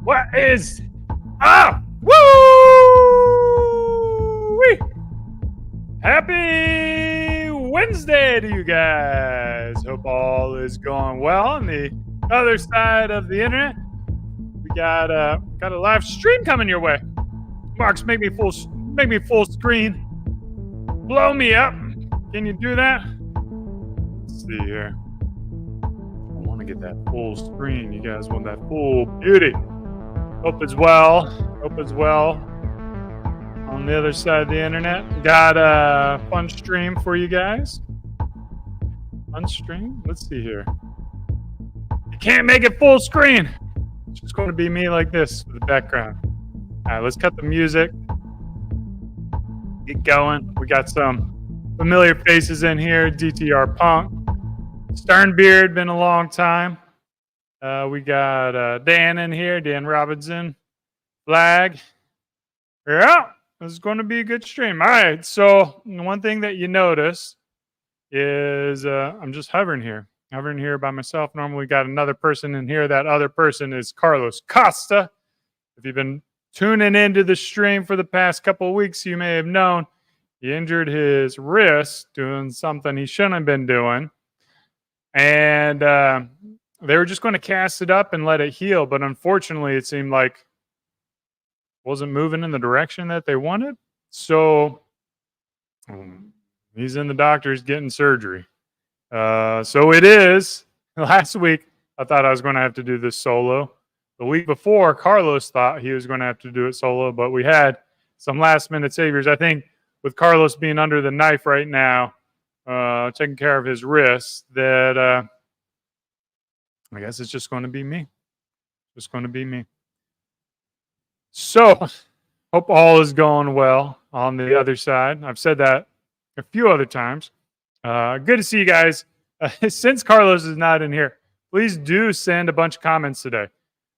What is woo! Happy Wednesday to you guys. Hope all is going well on the other side of the internet. We got a live stream coming your way. Marks, make me full screen. Blow me up. Can you do that? Let's see here. I want to get that full screen. You guys want that full beauty. Hope as well on the other side of the internet. Got a fun stream for you guys. Fun stream? Let's see here. You can't make it full screen. It's just going to be me like this with the background. All right, let's cut the music. Get going. We got some familiar faces in here. DTR Punk. Sternbeard, been a long time. We got Dan in here, Dan Robinson. Flag. Yeah, this is going to be a good stream. All right, so one thing that you notice is I'm just hovering here by myself. Normally got another person in here. That other person is Carlos Costa. If you've been tuning into the stream for the past couple of weeks, you may have known he injured his wrist doing something he shouldn't have been doing. And they were just going to cast it up and let it heal. But unfortunately, it seemed like it wasn't moving in the direction that they wanted. So he's in the doctor's getting surgery. So it is. Last week, I thought I was going to have to do this solo. The week before, Carlos thought he was going to have to do it solo. But we had some last-minute saviors. I think with Carlos being under the knife right now, taking care of his wrist, that I guess it's just going to be me. Just going to be me. So, hope all is going well on the other side. I've said that a few other times. Good to see you guys. Since Carlos is not in here, please do send a bunch of comments today.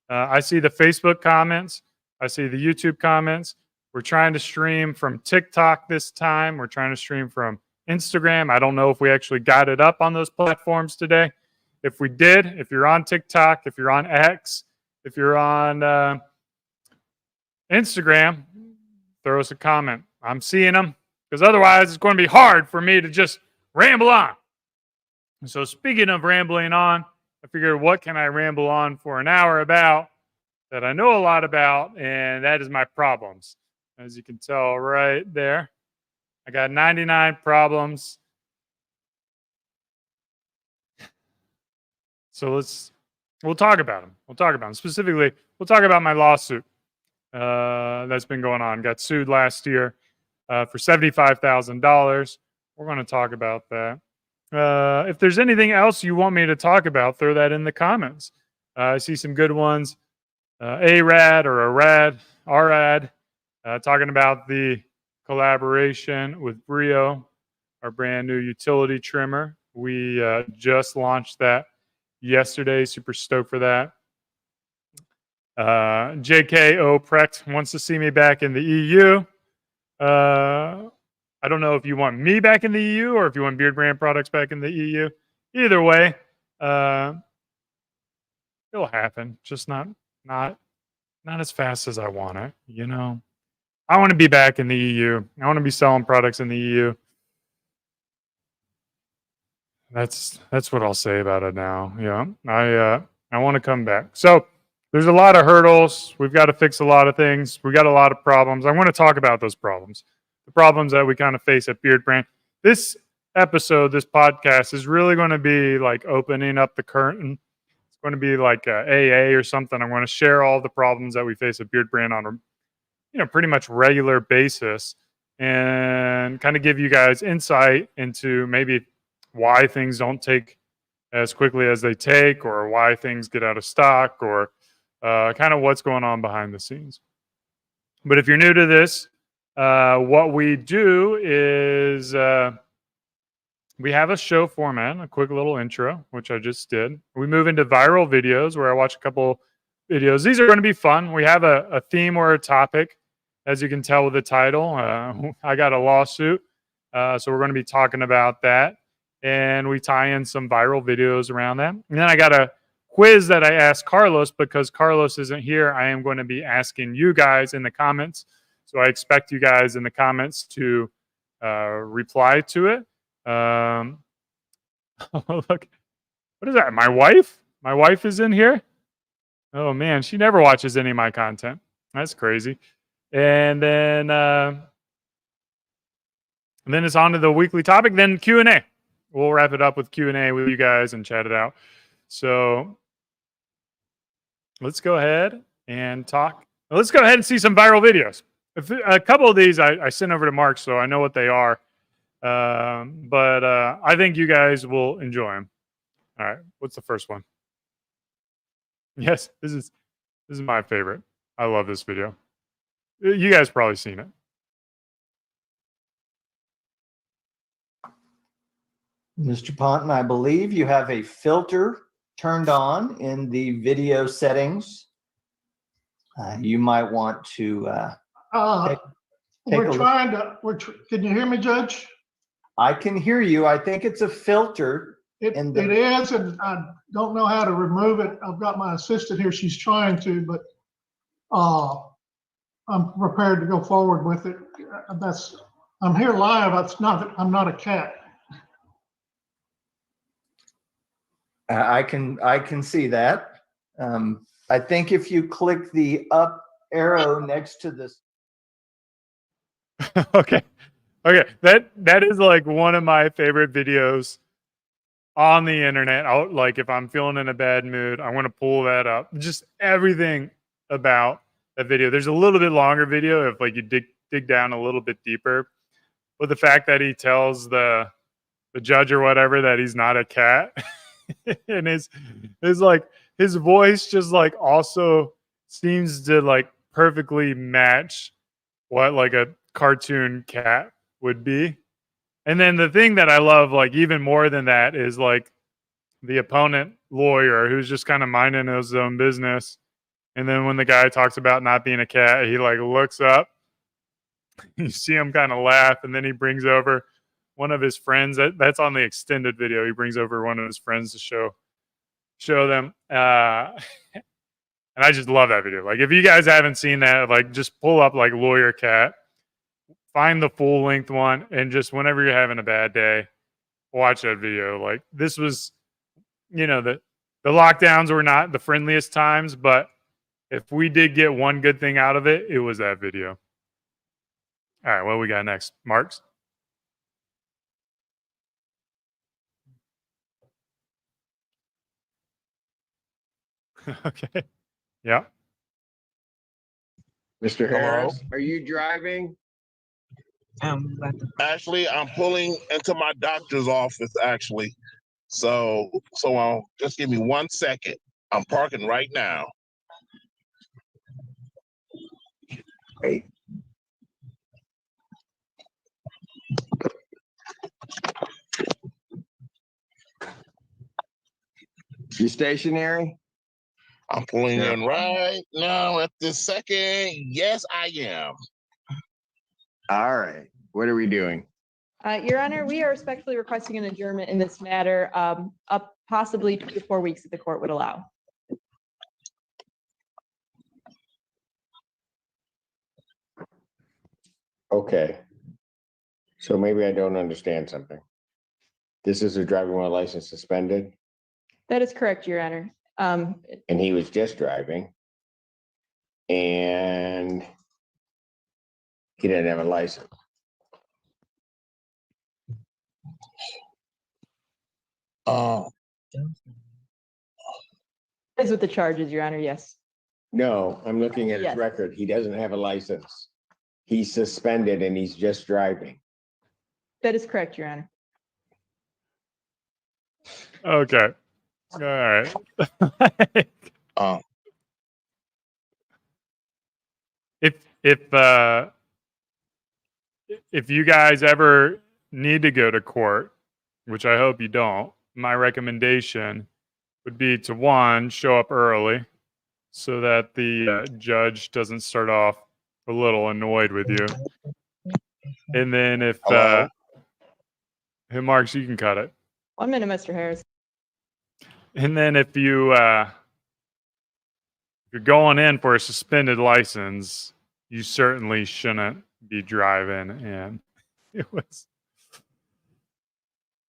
I see the Facebook comments. I see the YouTube comments. We're trying to stream from TikTok this time. We're trying to stream from Instagram. I don't know if we actually got it up on those platforms today. If we did, if you're on TikTok, if you're on X, if you're on Instagram, throw us a comment. I'm seeing them because otherwise it's going to be hard for me to just ramble on. So speaking of rambling on, I figured what can I ramble on for an hour about that I know a lot about, and that is my problems. As you can tell right there, I got 99 problems. So we'll talk about them. We'll talk about them. Specifically, we'll talk about my lawsuit that's been going on. Got sued last year for $75,000. We're going to talk about that. If there's anything else you want me to talk about, throw that in the comments. I see some good ones. ARAD or ARAD, talking about the collaboration with Brio, our brand new utility trimmer. We just launched that yesterday. Super stoked for that. JKO Precht wants to see me back in the EU. I don't know if you want me back in the EU or if you want Beardbrand products back in the EU. Either way, it'll happen. Just not as fast as I want it. You know, I want to be back in the EU. I want to be selling products in the EU. That's what I'll say about it now. Yeah, I want to come back. So there's a lot of hurdles. We've got to fix a lot of things. We got a lot of problems. I want to talk about those problems. The problems that we kind of face at Beardbrand. This episode, this podcast is really going to be like opening up the curtain. It's going to be like a AA or something. I'm going to share all the problems that we face at Beardbrand on a pretty much regular basis and kind of give you guys insight into maybe why things don't take as quickly as they take, or why things get out of stock, or kind of what's going on behind the scenes. But if you're new to this, what we do is we have a show format, a quick little intro, which I just did. We move into viral videos where I watch a couple videos. These are going to be fun. We have a theme or a topic, as you can tell with the title. I got a lawsuit, so we're going to be talking about that. And we tie in some viral videos around that. And then I got a quiz that I asked Carlos, because Carlos isn't here, I am going to be asking you guys in the comments. So I expect you guys in the comments to reply to it. Look, what is that? My wife? My wife is in here? Oh man, she never watches any of my content. That's crazy. And then it's on to the weekly topic, then Q&A. We'll wrap it up with Q&A with you guys and chat it out. So let's go ahead and talk. Let's go ahead and see some viral videos. A couple of these I sent over to Mark, so I know what they are. But I think you guys will enjoy them. All right, what's the first one? Yes, this is my favorite. I love this video. You guys probably seen it. Mr. Ponton, I believe you have a filter turned on in the video settings. You might want to can you hear me, Judge? I can hear you. I think it's a filter. It is, and I don't know how to remove it. I've got my assistant here. She's trying to, but I'm prepared to go forward with it. I'm here live. I'm not a cat. I can see that. I think if you click the up arrow next to this. Okay. That is like one of my favorite videos on the internet. Like if I'm feeling in a bad mood, I want to pull that up. Just everything about that video. There's a little bit longer video if like you dig down a little bit deeper. But the fact that he tells the judge or whatever that he's not a cat, and his like his voice just like also seems to like perfectly match what like a cartoon cat would be. And then the thing that I love, like even more than that, is like the opponent lawyer who's just kind of minding his own business. And then when the guy talks about not being a cat, he like looks up. You see him kind of laugh, and then he brings over one of his friends. That's on the extended video. He brings over one of his friends to show them. And I just love that video. Like if you guys haven't seen that, like just pull up like Lawyer Cat. Find the full length one, and just whenever you're having a bad day, watch that video. Like this was, the lockdowns were not the friendliest times, but if we did get one good thing out of it, it was that video. All right, what we got next? Marks? Okay. Yeah. Mr. Harris, are you driving? Actually, I'm pulling into my doctor's office, actually. So just give me 1 second. I'm parking right now. Great. You stationary? I'm pulling in right now at this second. Yes, I am. All right. What are we doing? Your Honor, we are respectfully requesting an adjournment in this matter, up possibly 2 to 4 weeks if the court would allow. Okay. So maybe I don't understand something. This is a driving while license suspended, That is correct, Your Honor. and he was just driving, and he didn't have a license. Is with the charges, Your Honor, yes. No, I'm looking at his Yes. record. He doesn't have a license. He's suspended and he's just driving. That is correct, Your Honor. Okay. All right. If you guys ever need to go to court, which I hope you don't, my recommendation would be to, one, show up early so that the judge doesn't start off a little annoyed with you. And then if hey, Marks, you can cut it. 1 minute, Mr. Harris. And then if you're going in for a suspended license, you certainly shouldn't be driving. And it was,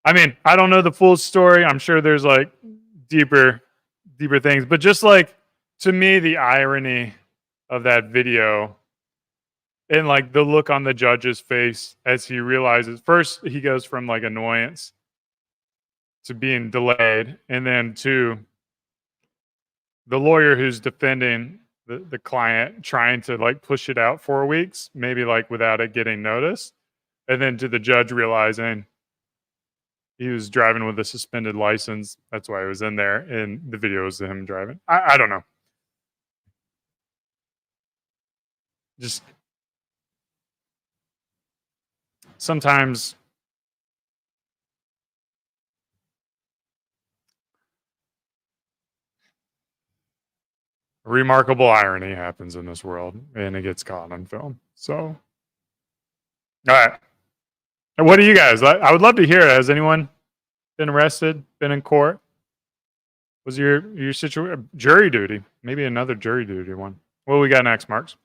I mean, I don't know the full story. I'm sure there's like deeper things, but just like, to me, the irony of that video and like the look on the judge's face as he realizes, first he goes from like annoyance to being delayed, and then to the lawyer who's defending the client trying to like push it out 4 weeks, maybe like without it getting noticed, and then to the judge realizing he was driving with a suspended license. That's why he was in there, and the video was of him driving. I don't know. Just sometimes remarkable irony happens in this world, and it gets caught on film. So, all right. And what do you guys? I would love to hear it. Has anyone been arrested? Been in court? Was your situation jury duty? Maybe another jury duty one. What we got next, Marks?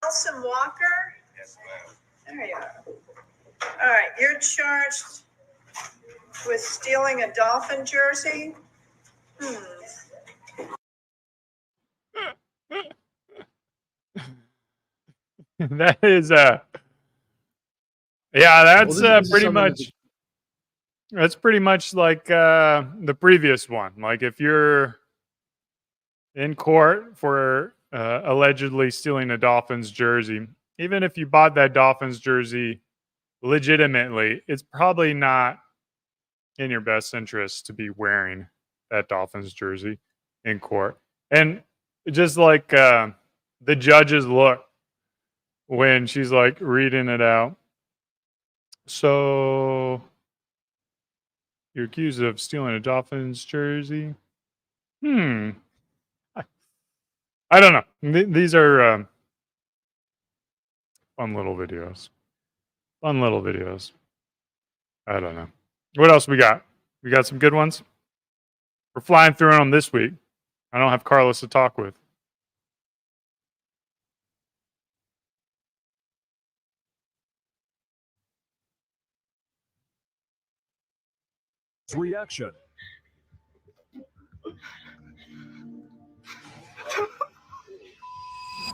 Nelson Walker? Yes, ma'am. There you are. All right, you're charged with stealing a Dolphin jersey? That is yeah, that's pretty much that's pretty much like the previous one. Like if you're in court for allegedly stealing a Dolphins jersey, even if you bought that Dolphins jersey legitimately, it's probably not in your best interest to be wearing that Dolphins jersey in court. And just like the judge's look when she's like reading it out. So you're accused of stealing a Dolphins jersey. I don't know. These are fun little videos. Fun little videos. I don't know. What else we got? We got some good ones. We're flying through them this week. I don't have Carlos to talk with. Reaction.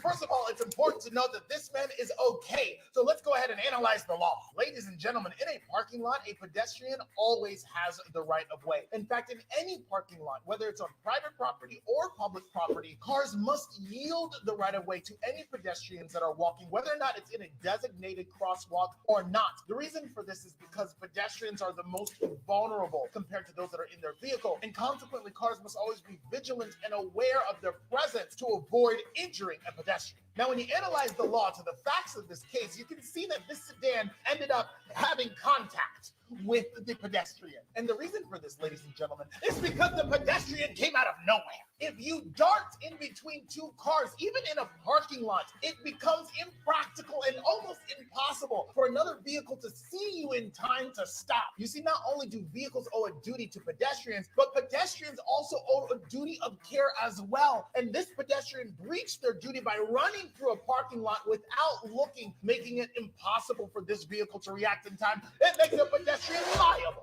First of all, it's important to note that this man is okay. So let's go ahead and analyze the law. Ladies and gentlemen, in a parking lot, a pedestrian always has the right of way. In fact, in any parking lot, whether it's on private property or public property, cars must yield the right of way to any pedestrians that are walking, whether or not it's in a designated crosswalk or not. The reason for this is because pedestrians are the most vulnerable compared to those that are in their vehicle. And consequently, cars must always be vigilant and aware of their presence to avoid injuring a pedestrian. Now, when you analyze the law to the facts of this case, you can see that this sedan ended up having contact with the pedestrian. And the reason for this, ladies and gentlemen, is because the pedestrian came out of nowhere. If you dart in between two cars, even in a parking lot, it becomes impractical and almost impossible for another vehicle to see you in time to stop. You see, not only do vehicles owe a duty to pedestrians, but pedestrians also owe a duty of care as well. And this pedestrian breached their duty by running through a parking lot without looking, making it impossible for this vehicle to react in time. It makes the pedestrian liable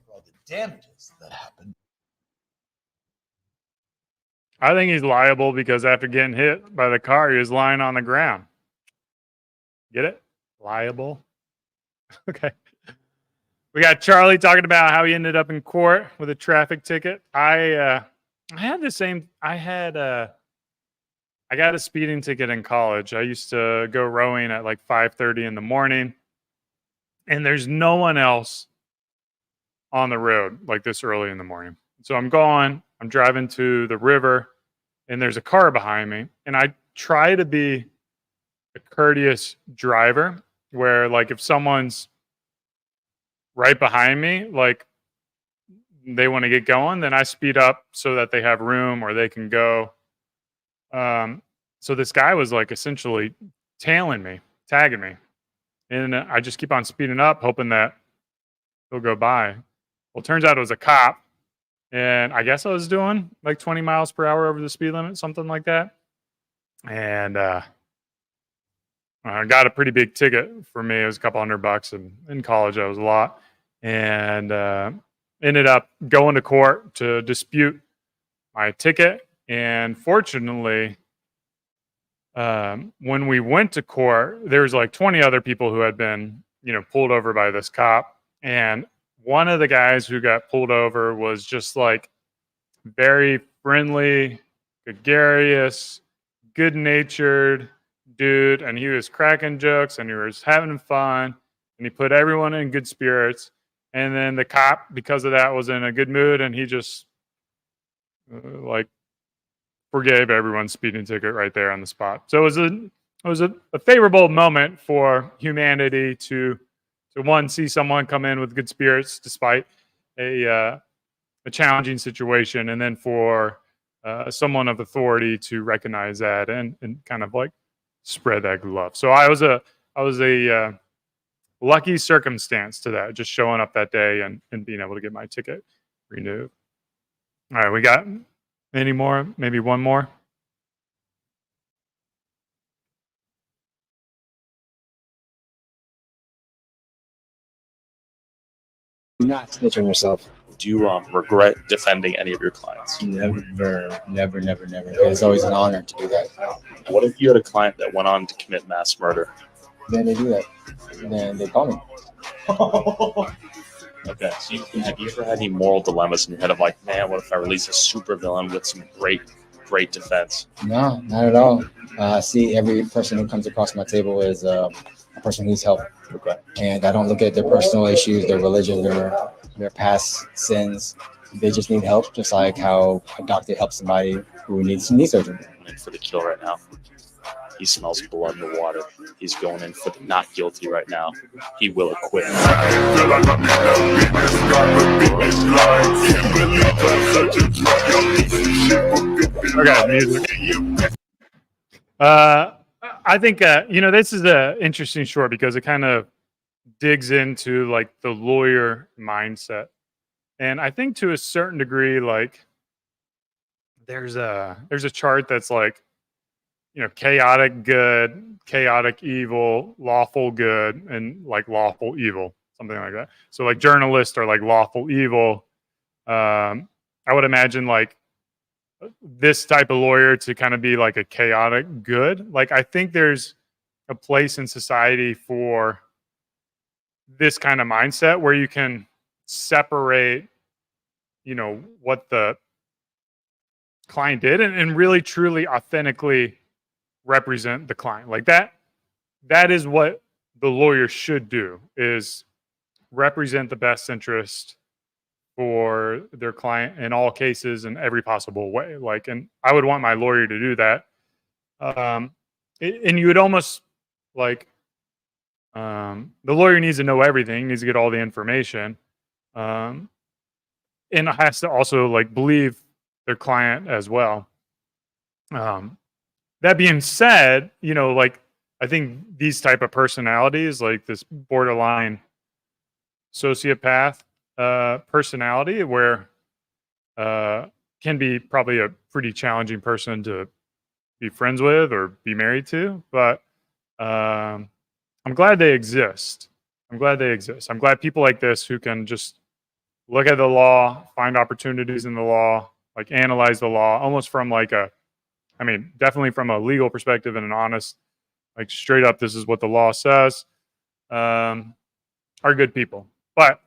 for all the damages that happened. I think he's liable because after getting hit by the car, he was lying on the ground. Get it? Liable. Okay. We got Charlie talking about how he ended up in court with a traffic ticket. I had the same. I got a speeding ticket in college. I used to go rowing at like 5:30 in the morning, and there's no one else on the road like this early in the morning. So I'm driving to the river, and there's a car behind me, and I try to be a courteous driver where like if someone's right behind me, like they want to get going, then I speed up so that they have room or they can go. So this guy was like essentially tailing me, tagging me. And I just keep on speeding up, hoping that he'll go by. Well, it turns out it was a cop. And I guess I was doing like 20 miles per hour over the speed limit, something like that. And I got a pretty big ticket for me. It was a couple $100, and in college that was a lot. And ended up going to court to dispute my ticket. And fortunately, when we went to court, there was like 20 other people who had been, pulled over by this cop. And one of the guys who got pulled over was just like very friendly, gregarious, good-natured dude, and he was cracking jokes and he was having fun, and he put everyone in good spirits. And then the cop, because of that, was in a good mood, and he just like forgave everyone's speeding ticket right there on the spot. So it was a favorable moment for humanity to one, see someone come in with good spirits despite a challenging situation, and then for someone of authority to recognize that and kind of like spread that good love. So I was a lucky circumstance to that, just showing up that day and being able to get my ticket renewed. All right, we got any more? Maybe one more. Not snitch on yourself. Do you regret defending any of your clients? Never. It's always an honor to do that. What if you had a client that went on to commit mass murder? Then they do that. Then they call me. Okay, so have you ever had any moral dilemmas in your head of like, man, what if I release a supervillain with some great defense? No, not at all. See, every person who comes across my table is a person who needs help. Okay. And I don't look at their personal issues, their religion, their past sins. They just need help, just like how a doctor helps somebody who needs knee surgery. Going in for the kill right now. He smells blood in the water. He's going in for the not guilty right now. He will acquit. Okay, music. I think this is an interesting short because it kind of digs into like the lawyer mindset, and I think to a certain degree, like there's a chart that's like, chaotic good, chaotic evil, lawful good, and like lawful evil, something like that. So like journalists are like lawful evil. I would imagine like this type of lawyer to kind of be like a chaotic good. Like I think there's a place in society for this kind of mindset where you can separate, what the client did and really truly authentically represent the client. Like that is what the lawyer should do, is represent the best interest for their client in all cases in every possible way. Like, and I would want my lawyer to do that. And you would almost like, the lawyer needs to know everything, needs to get all the information. And has to also like believe their client as well. That being said, like I think these type of personalities, like this borderline sociopath personality, where can be probably a pretty challenging person to be friends with or be married to, but I'm glad they exist. I'm glad people like this who can just look at the law, find opportunities in the law, like analyze the law almost from like definitely from a legal perspective and an honest, like straight up, this is what the law says, are good people. But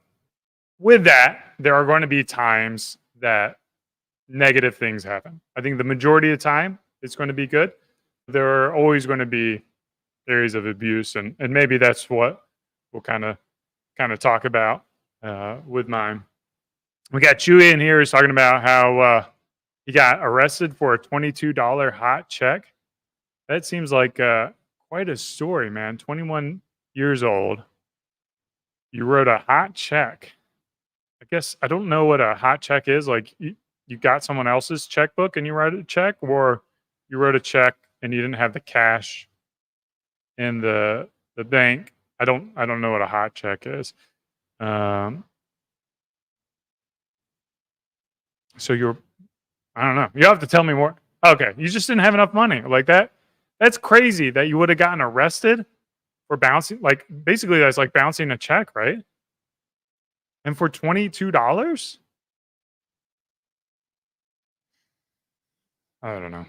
with that, there are going to be times that negative things happen. I think the majority of the time it's going to be good. There are always going to be areas of abuse, and maybe that's what we'll kind of talk about with mine. We got Chewy in here who's talking about how he got arrested for a $22 hot check. That seems like quite a story, man. 21 years old. You wrote a hot check. I guess I don't know what a hot check is. Like you got someone else's checkbook and you write a check, or you wrote a check and you didn't have the cash in the bank. I don't know what a hot check is. So I don't know. You have to tell me more. Okay, you just didn't have enough money like that. That's crazy that you would have gotten arrested for bouncing. Like basically, that's like bouncing a check, right? And for $22, I don't know.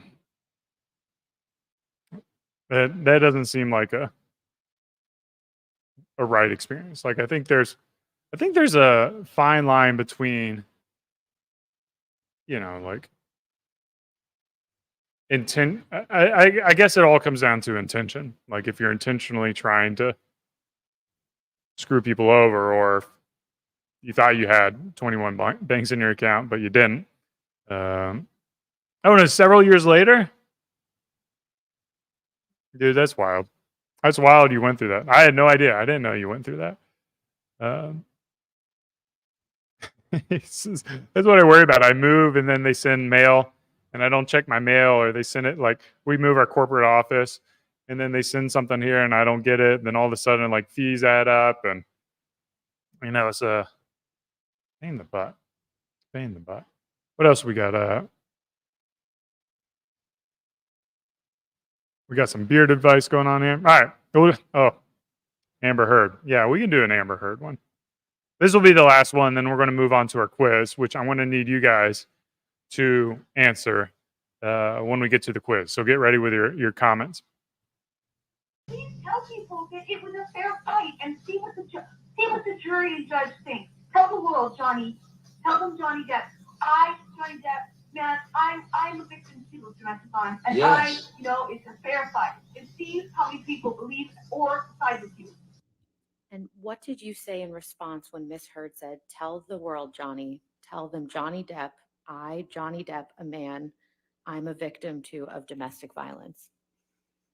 That doesn't seem like a right experience. Like I think there's a fine line between, like intent. I guess it all comes down to intention. Like if you're intentionally trying to screw people over, or you thought you had 21 banks in your account, but you didn't. Oh no, several years later? Dude, that's wild. That's wild you went through that. I had no idea. I didn't know you went through that. That's what I worry about. I move and then they send mail and I don't check my mail, or they send it like we move our corporate office and then they send something here and I don't get it. And then all of a sudden like fees add up and it's a pain in the butt. Pain in the butt. What else we got? We got some beard advice going on here. All right. Oh, Amber Heard. Yeah, we can do an Amber Heard one. This will be the last one. Then we're going to move on to our quiz, which I want to need you guys to answer when we get to the quiz. So get ready with your comments. Please tell people that it was a fair fight and see what the jury and judge think. Tell the world, Johnny. Tell them, Johnny Depp. Johnny Depp, man, I'm a victim too of domestic violence, and yes. It's a fair fight. And see how many people believe or side with you. And what did you say in response when Miss Heard said, "Tell the world, Johnny. Tell them, Johnny Depp. Johnny Depp, a man. I'm a victim too of domestic violence."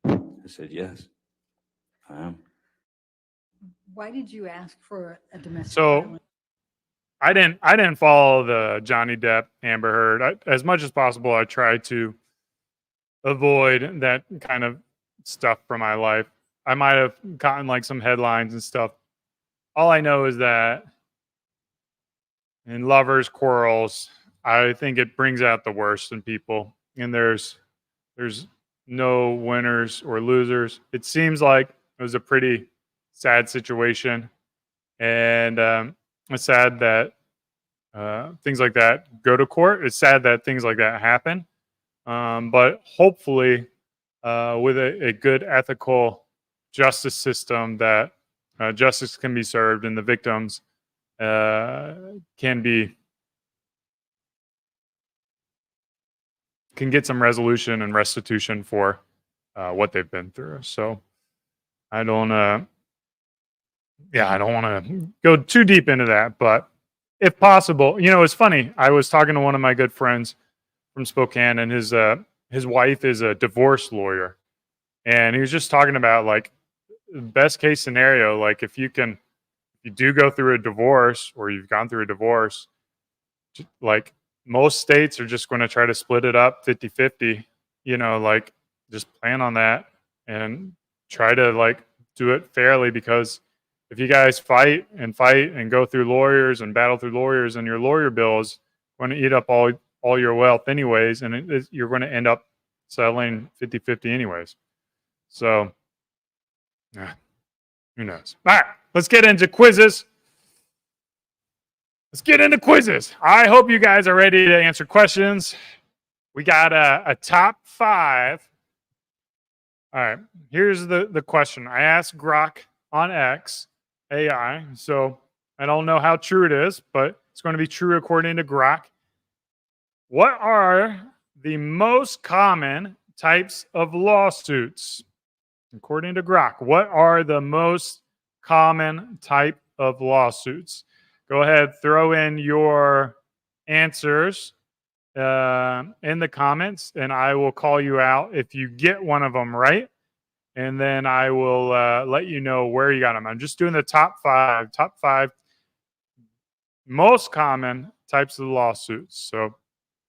I said, yes, I am. Why did you ask for a domestic So violence? I didn't follow the Johnny Depp Amber Heard. As much as possible, I try to avoid that kind of stuff from my life. I might have gotten like some headlines and stuff. All I know is that in lovers' quarrels, I think it brings out the worst in people. And there's no winners or losers. It seems like it was a pretty sad situation. And it's sad that things like that go to court. It's sad that things like that happen. But hopefully, with a good ethical justice system, that justice can be served and the victims can get some resolution and restitution for what they've been through. So I don't want to go too deep into that, but if possible, it's funny. I was talking to one of my good friends from Spokane, and his wife is a divorce lawyer, and he was just talking about like best case scenario, like if you do go through a divorce or you've gone through a divorce, like most states are just going to try to split it up 50-50, like just plan on that and try to like do it fairly, because if you guys fight and go through lawyers and battle through lawyers, and your lawyer bill is going to eat up all your wealth anyways, and you're going to end up settling 50-50 anyways. So who knows? All right, let's get into quizzes. I hope you guys are ready to answer questions. We got a top 5. All right, here's the question. I asked Grok on X AI, so I don't know how true it is, but it's going to be true according to Grok. What are the most common types of lawsuits? According to Grok, what are the most common type of lawsuits? Go ahead, throw in your answers in the comments, and I will call you out if you get one of them right. And then I will let you know where you got them. I'm just doing the top 5 most common types of lawsuits. So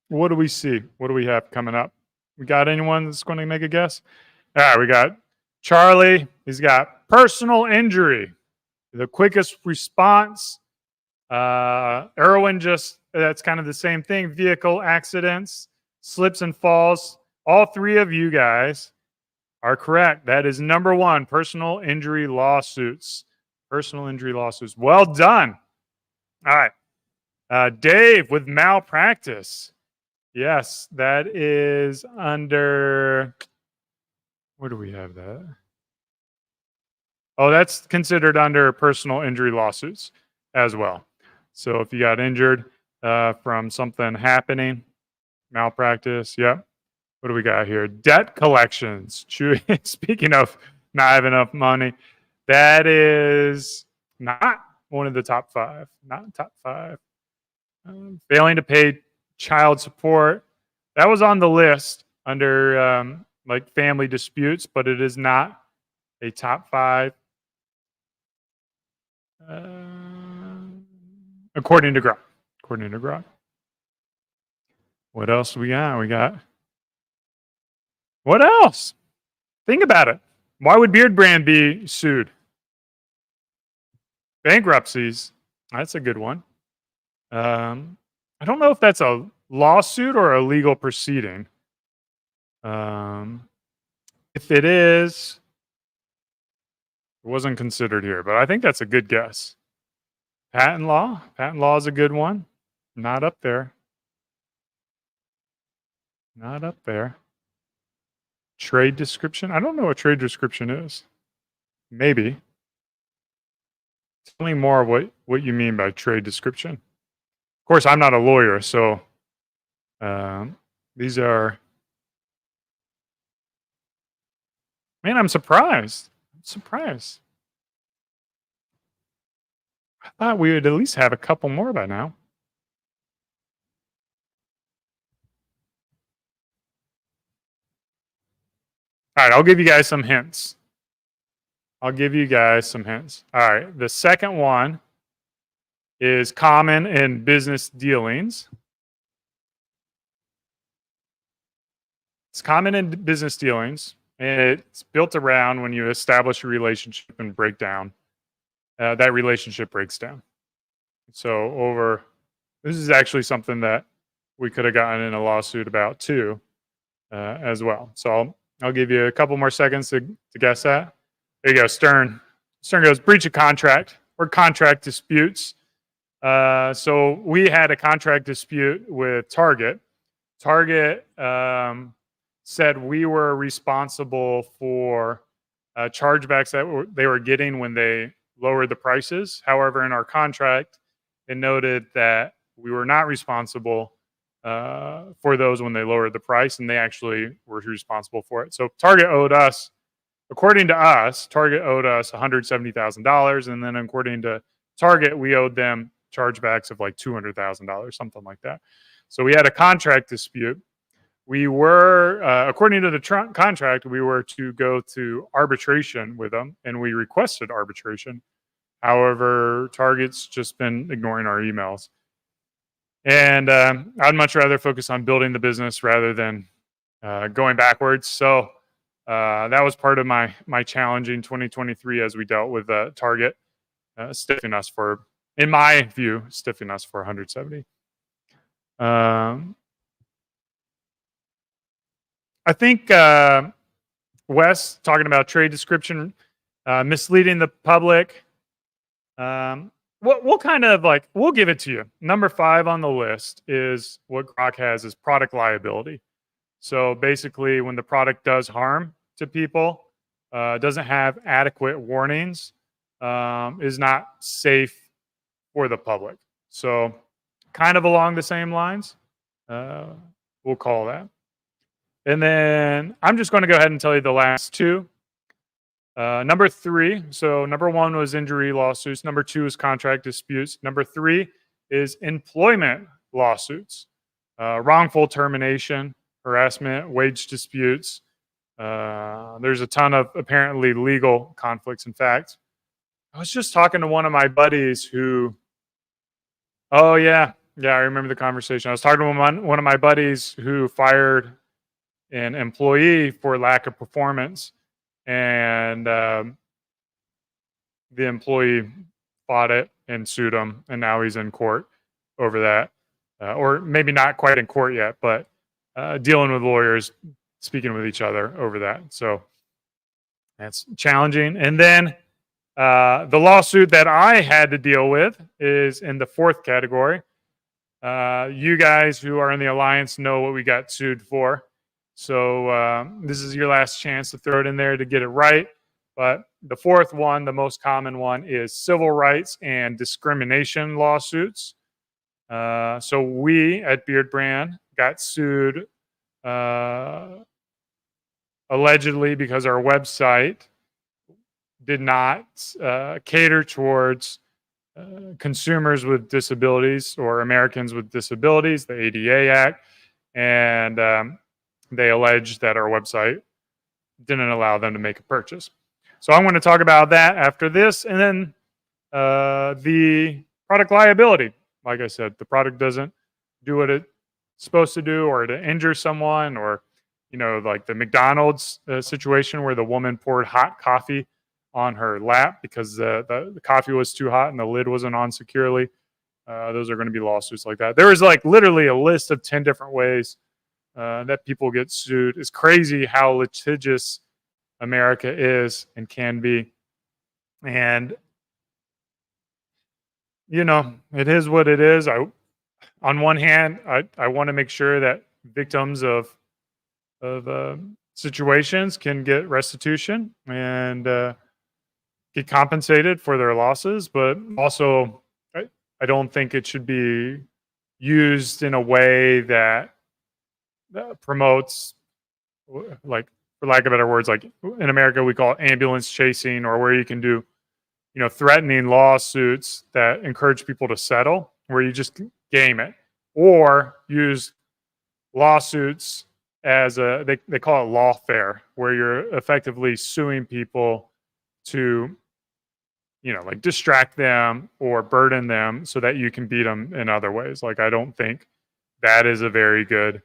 what do we see? What do we have coming up? We got anyone that's going to make a guess? All right, we got Charlie. He's got personal injury. The quickest response. Erwin that's kind of the same thing. Vehicle accidents, slips and falls. All three of you guys are correct. That is number one, personal injury lawsuits. Personal injury lawsuits. Well done. All right. Dave with malpractice. Yes, that is under, where do we have that? Oh, that's considered under personal injury lawsuits as well. So if you got injured from something happening, malpractice, yep. What do we got here? Debt collections. Speaking of not having enough money, that is not one of the top five. Not top five. Failing to pay child support. That was on the list under like family disputes, but it is not a top five. According to Grok. According to Grok. What else we got? We got. What else? Think about it. Why would Beardbrand be sued? Bankruptcies. That's a good one. I don't know if that's a lawsuit or a legal proceeding. If it is, it wasn't considered here, but I think that's a good guess. Patent law. Patent law is a good one. Not up there. Not up there. Trade description. I don't know what trade description is. Maybe. Tell me more what you mean by trade description. Of course, I'm not a lawyer, so these are. Man, I'm surprised. I'm surprised. I thought we would at least have a couple more by now. All right, I'll give you guys some hints. All right, the second one is common in business dealings. It's common in business dealings, and it's built around when you establish a relationship and break down. That relationship breaks down. So this is actually something that we could have gotten in a lawsuit about too, as well. So I'll give you a couple more seconds to guess that. There you go, Stern. Stern goes, breach of contract or contract disputes. So we had a contract dispute with Target. Target said we were responsible for chargebacks that they were getting when they lowered the prices. However, in our contract, it noted that we were not responsible for those when they lowered the price, and they actually were responsible for it. So Target owed us, according to us, Target owed us $170,000, and then according to Target, we owed them chargebacks of like $200,000, something like that. So we had a contract dispute. We were, according to the contract, we were to go to arbitration with them, and we requested arbitration. However, Target's just been ignoring our emails. And I'd much rather focus on building the business rather than going backwards. So that was part of my challenging 2023 as we dealt with Target stiffing us for, in my view, stiffing us for 170. I think Wes talking about trade description, misleading the public. We'll kind of like, we'll give it to you. Number 5 on the list is what Grok has is product liability. So basically, when the product does harm to people, doesn't have adequate warnings, is not safe for the public. So kind of along the same lines, we'll call that. And then I'm just going to go ahead and tell you the last two. Number 3, so number 1 was injury lawsuits. Number 2 is contract disputes. Number 3 is employment lawsuits, wrongful termination, harassment, wage disputes. There's a ton of apparently legal conflicts. In fact, I was just talking to one of my buddies who, oh yeah, I remember the conversation. I was talking to one of my buddies who fired an employee for lack of performance, and the employee fought it and sued him, and now he's in court over that, or maybe not quite in court yet, but dealing with lawyers, speaking with each other over that. So that's challenging. And then the lawsuit that I had to deal with is in the fourth category. You guys who are in the alliance know what we got sued for. So this is your last chance to throw it in there to get it right. But the fourth one, the most common one, is civil rights and discrimination lawsuits. So we at Beardbrand got sued allegedly because our website did not cater towards consumers with disabilities or Americans with disabilities, the ADA Act, and they alleged that our website didn't allow them to make a purchase. So I'm going to talk about that after this, and then the product liability. Like I said, the product doesn't do what it's supposed to do, or to injure someone, or like the McDonald's situation where the woman poured hot coffee on her lap because the coffee was too hot and the lid wasn't on securely. Those are going to be lawsuits like that. There is like literally a list of 10 different ways that people get sued. It's crazy how litigious America is and can be. And, it is what it is. On one hand, I want to make sure that victims of situations can get restitution and get compensated for their losses, but also I don't think it should be used in a way that promotes, like, for lack of better words, like in America we call it ambulance chasing, or where you can do threatening lawsuits that encourage people to settle, where you just game it, or use lawsuits as they call it lawfare, where you're effectively suing people to like distract them or burden them so that you can beat them in other ways. Like, I don't think that is a very good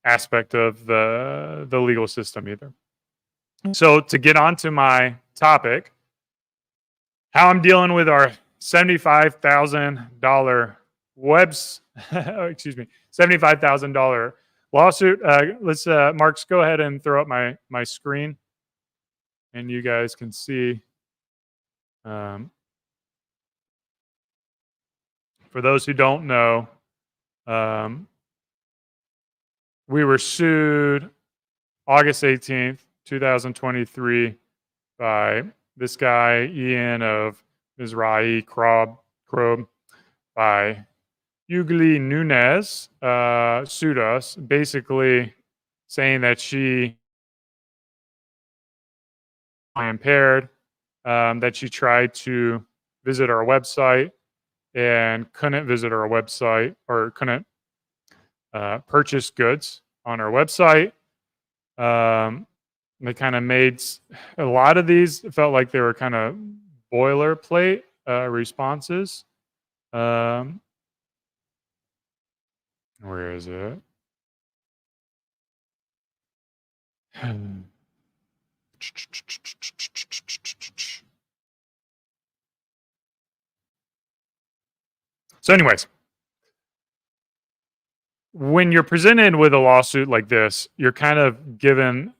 aspect of the legal system either. So to get on to my topic, how I'm dealing with our $75,000 $75,000 lawsuit. Let's Marks, go ahead and throw up my screen, and you guys can see. For those who don't know, we were sued August 18th, 2023 by this guy, Ian of Mizrahi Krob, by Ugly Nunez, sued us, basically saying that she impaired, that she tried to visit our website and couldn't visit our website, or couldn't purchase goods on our website. They kind of made a lot of these, it felt like they were kind of boilerplate responses. Where is it? So anyways, when you're presented with a lawsuit like this, you're kind of given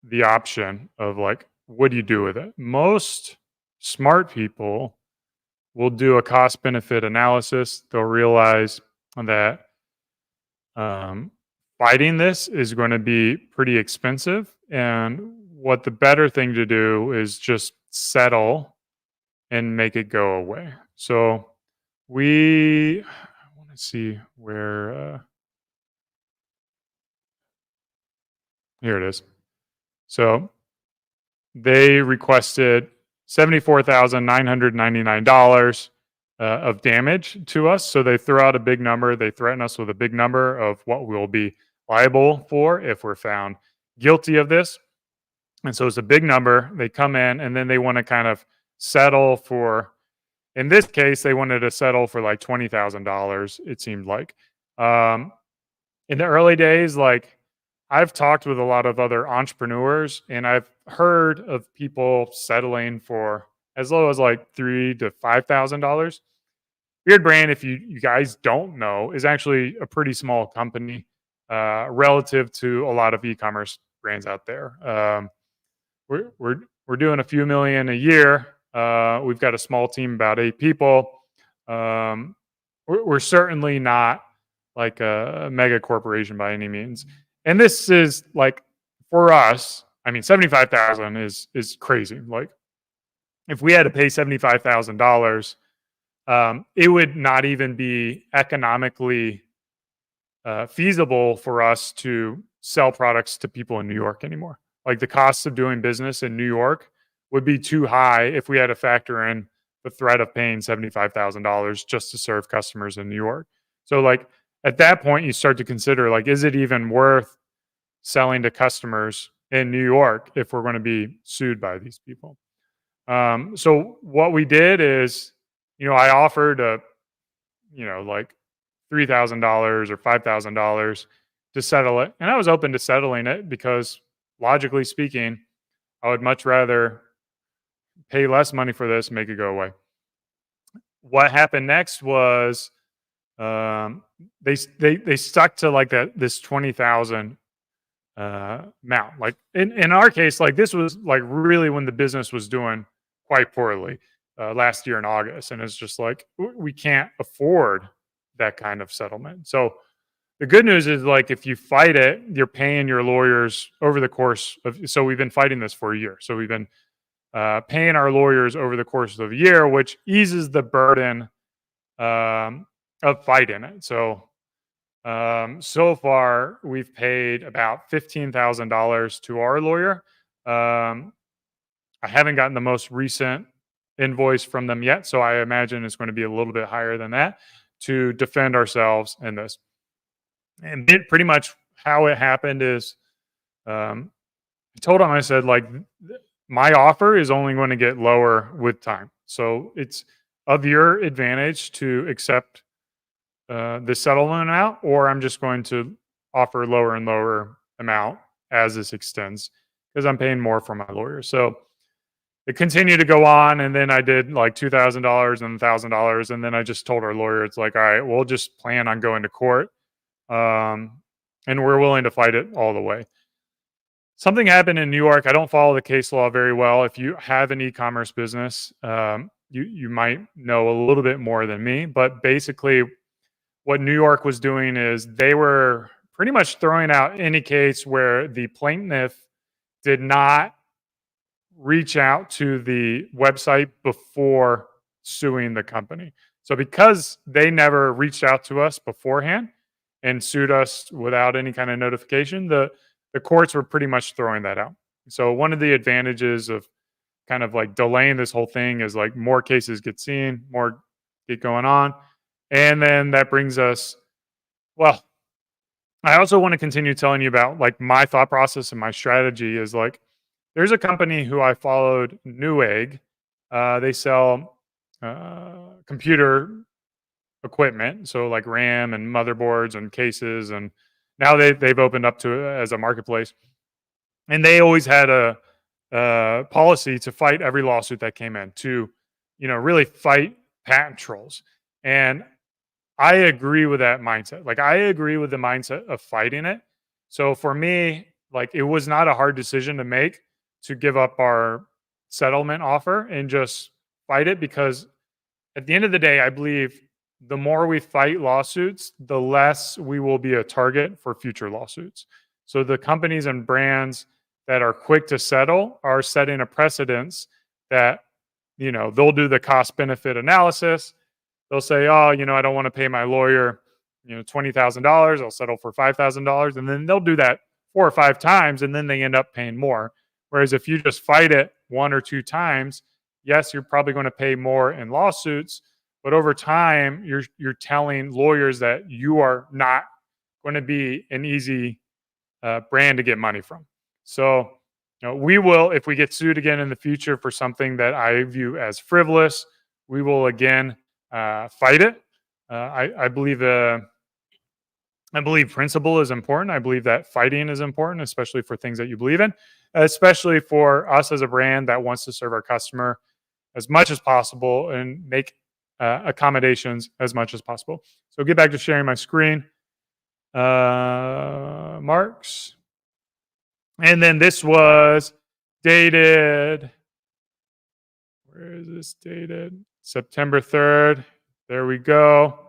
the option of, like, what do you do with it? Most smart people will do a cost benefit analysis. They'll realize that fighting this is going to be pretty expensive, and what the better thing to do is just settle and make it go away. So I want to see where here it is. So they requested $74,999 of damage to us. So they threw out a big number. They threaten us with a big number of what we'll be liable for if we're found guilty of this. And so it's a big number. They come in and then they want to kind of settle for, in this case, they wanted to settle for like $20,000, it seemed like. In the early days, like, I've talked with a lot of other entrepreneurs, and I've heard of people settling for as low as like $3,000 to $5,000. Beardbrand, if you guys don't know, is actually a pretty small company relative to a lot of e-commerce brands out there. We're doing a few million a year. We've got a small team, about 8 people. We're certainly not like a mega corporation by any means. And this is like, for us, I mean, 75,000 is crazy. Like, if we had to pay $75,000, it would not even be economically feasible for us to sell products to people in New York anymore. Like, the costs of doing business in New York would be too high if we had to factor in the threat of paying $75,000 just to serve customers in New York. So, like, at that point, you start to consider, like, is it even worth selling to customers in New York if we're going to be sued by these people? So what we did is, I offered like $3,000 or $5,000 to settle it. And I was open to settling it because, logically speaking, I would much rather pay less money for this and make it go away. What happened next was they stuck to like this 20,000 amount. Like in our case, like this was like really when the business was doing quite poorly last year in August, and it's just like we can't afford that kind of settlement. So the good news is, like, if you fight it, you're paying your lawyers over the course of. So we've been fighting this for a year. So we've been paying our lawyers over the course of a year, which eases the burden of fighting it. So so far we've paid about $15,000 to our lawyer. I haven't gotten the most recent invoice from them yet, so I imagine it's going to be a little bit higher than that to defend ourselves in this. And pretty much how it happened is, I told him, I said, like, my offer is only going to get lower with time. So it's of your advantage to accept the settlement amount, or I'm just going to offer lower and lower amount as this extends because I'm paying more for my lawyer. So it continued to go on, and then I did like $2,000 and $1,000, and then I just told our lawyer, it's like, all right, we'll just plan on going to court, and we're willing to fight it all the way. Something happened in New York. I don't follow the case law very well. If you have an e-commerce business, you might know a little bit more than me, but basically what New York was doing is they were pretty much throwing out any case where the plaintiff did not reach out to the website before suing the company. So because they never reached out to us beforehand and sued us without any kind of notification, the courts were pretty much throwing that out. So one of the advantages of kind of like delaying this whole thing is, like, more cases get seen, more get going on. And then that brings us, well, I also want to continue telling you about, like, my thought process and my strategy is, like, there's a company who I followed, Newegg. They sell computer equipment, so like RAM and motherboards and cases, and now they've opened up to it as a marketplace. And they always had a policy to fight every lawsuit that came in, to really fight patent trolls. And I agree with that mindset. Like, I agree with the mindset of fighting it. So for me, like, it was not a hard decision to make to give up our settlement offer and just fight it, because at the end of the day, I believe the more we fight lawsuits, the less we will be a target for future lawsuits. So the companies and brands that are quick to settle are setting a precedence that, they'll do the cost benefit analysis. They'll say, oh, I don't want to pay my lawyer, $20,000. I'll settle for $5,000. And then they'll do that 4 or 5 times, and then they end up paying more. Whereas if you just fight it 1 or 2 times, yes, you're probably going to pay more in lawsuits, but over time, you're telling lawyers that you are not going to be an easy brand to get money from. So, we will, if we get sued again in the future for something that I view as frivolous, we will again fight it. I believe I believe principle is important. I believe that fighting is important, especially for things that you believe in, especially for us as a brand that wants to serve our customer as much as possible and make accommodations as much as possible. So get back to sharing my screen. Marks. And then this was dated. Where is this dated? September 3rd. There we go.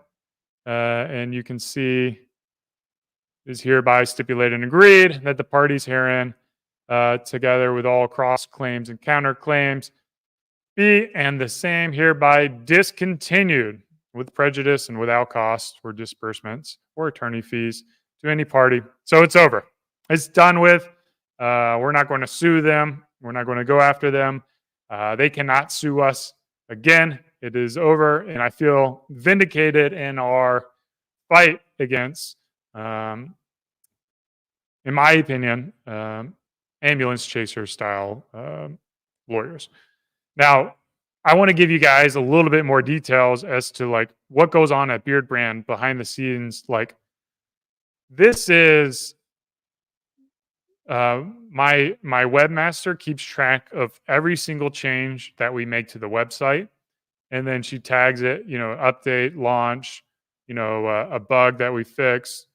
And you can see is hereby stipulated and agreed that the parties herein, together with all cross claims and counterclaims, be and the same hereby discontinued with prejudice and without cost or disbursements or attorney fees to any party. So it's over. It's done with. We're not going to sue them. We're not going to go after them. They cannot sue us again. It is over, and I feel vindicated in our fight against, in my opinion, ambulance chaser style lawyers. Now, I want to give you guys a little bit more details as to like what goes on at Beardbrand behind the scenes. Like, this is my webmaster keeps track of every single change that we make to the website, and then she tags it, update, launch, a bug that we fix,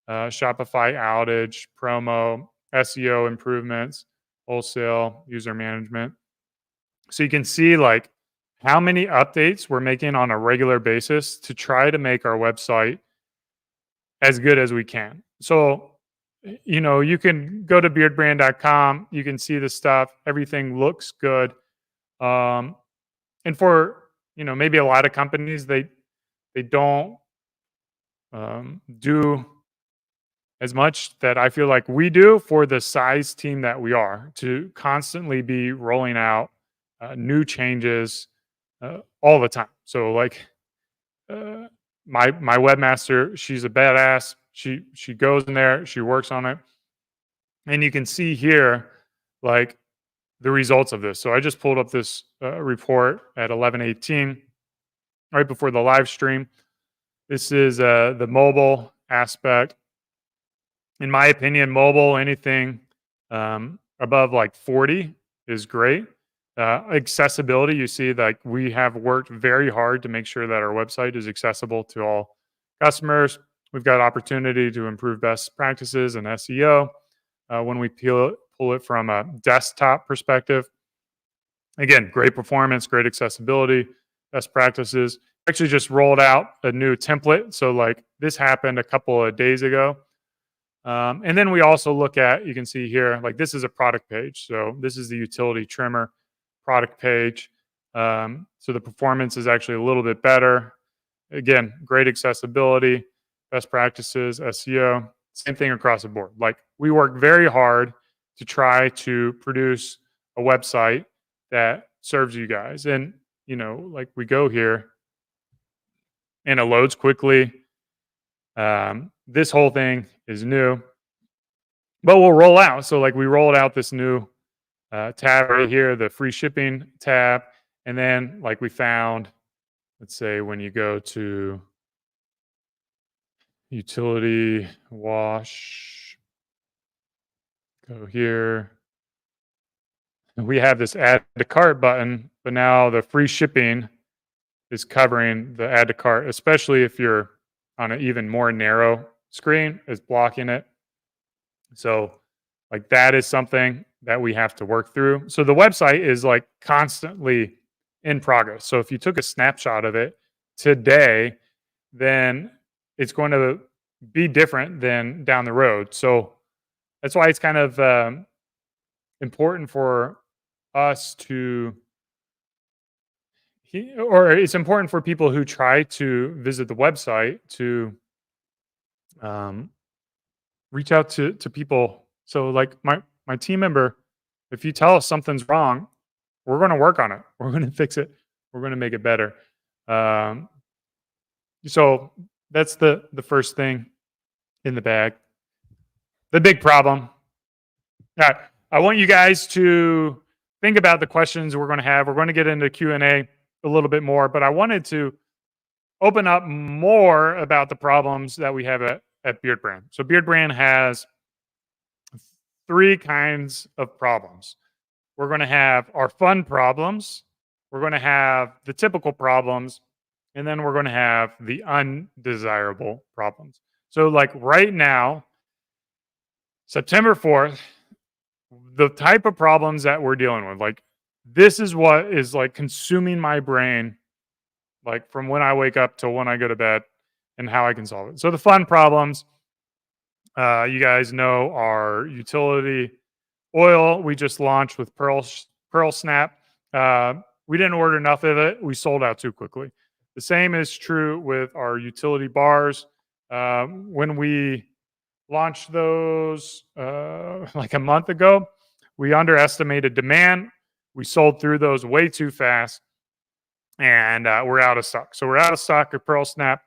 Shopify outage, promo, SEO improvements, wholesale, user management. So you can see like how many updates we're making on a regular basis to try to make our website as good as we can. So, you can go to beardbrand.com. You can see the stuff. Everything looks good. And for, maybe a lot of companies, they don't do as much that I feel like we do for the size team that we are, to constantly be rolling out new changes all the time. So like my webmaster, she's a badass. She goes in there, she works on it, and you can see here like the results of this. So I just pulled up this report at 11:18, right before the live stream. This is the mobile aspect. In my opinion, mobile, anything above like 40 is great. Accessibility, you see, like we have worked very hard to make sure that our website is accessible to all customers. We've got opportunity to improve best practices and SEO when we pull it from a desktop perspective. Again, great performance, great accessibility, best practices. Actually just rolled out a new template. So like this happened a couple of days ago. And then we also look at, you can see here, like this is a product page. So this is the utility trimmer product page. So the performance is actually a little bit better. Again, great accessibility, best practices, SEO, same thing across the board. Like we work very hard to try to produce a website that serves you guys. And, like we go here and it loads quickly. This whole thing is new, but we'll roll out. So like we rolled out this new tab right here, the free shipping tab. And then like we found, let's say when you go to utility wash, go here, and we have this add to cart button, but now the free shipping is covering the add to cart, especially if you're on an even more narrow screen, is blocking it. So like that is something that we have to work through. So the website is like constantly in progress. So if you took a snapshot of it today, then it's going to be different than down the road. So that's why it's kind of important for us to, or it's important for people who try to visit the website to reach out to people. So like my team member, if you tell us something's wrong, we're going to work on it. We're going to fix it. We're going to make it better. So that's the first thing in the bag. The big problem. All right. I want you guys to think about the questions we're going to have. We're going to get into Q&A a little bit more, but I wanted to open up more about the problems that we have at at Beardbrand. So Beardbrand has 3 kinds of problems. We're going to have our fun problems, we're going to have the typical problems, and then we're going to have the undesirable problems. So like right now, September 4th, the type of problems that we're dealing with, like this is what is like consuming my brain, like from when I wake up till when I go to bed, and how I can solve it. So the fun problems, you guys know, our utility oil we just launched with Pearl Snap. We didn't order enough of it. We sold out too quickly. The same is true with our utility bars. When we launched those like a month ago, we underestimated demand. We sold through those way too fast, and we're out of stock. So we're out of stock of Pearl Snap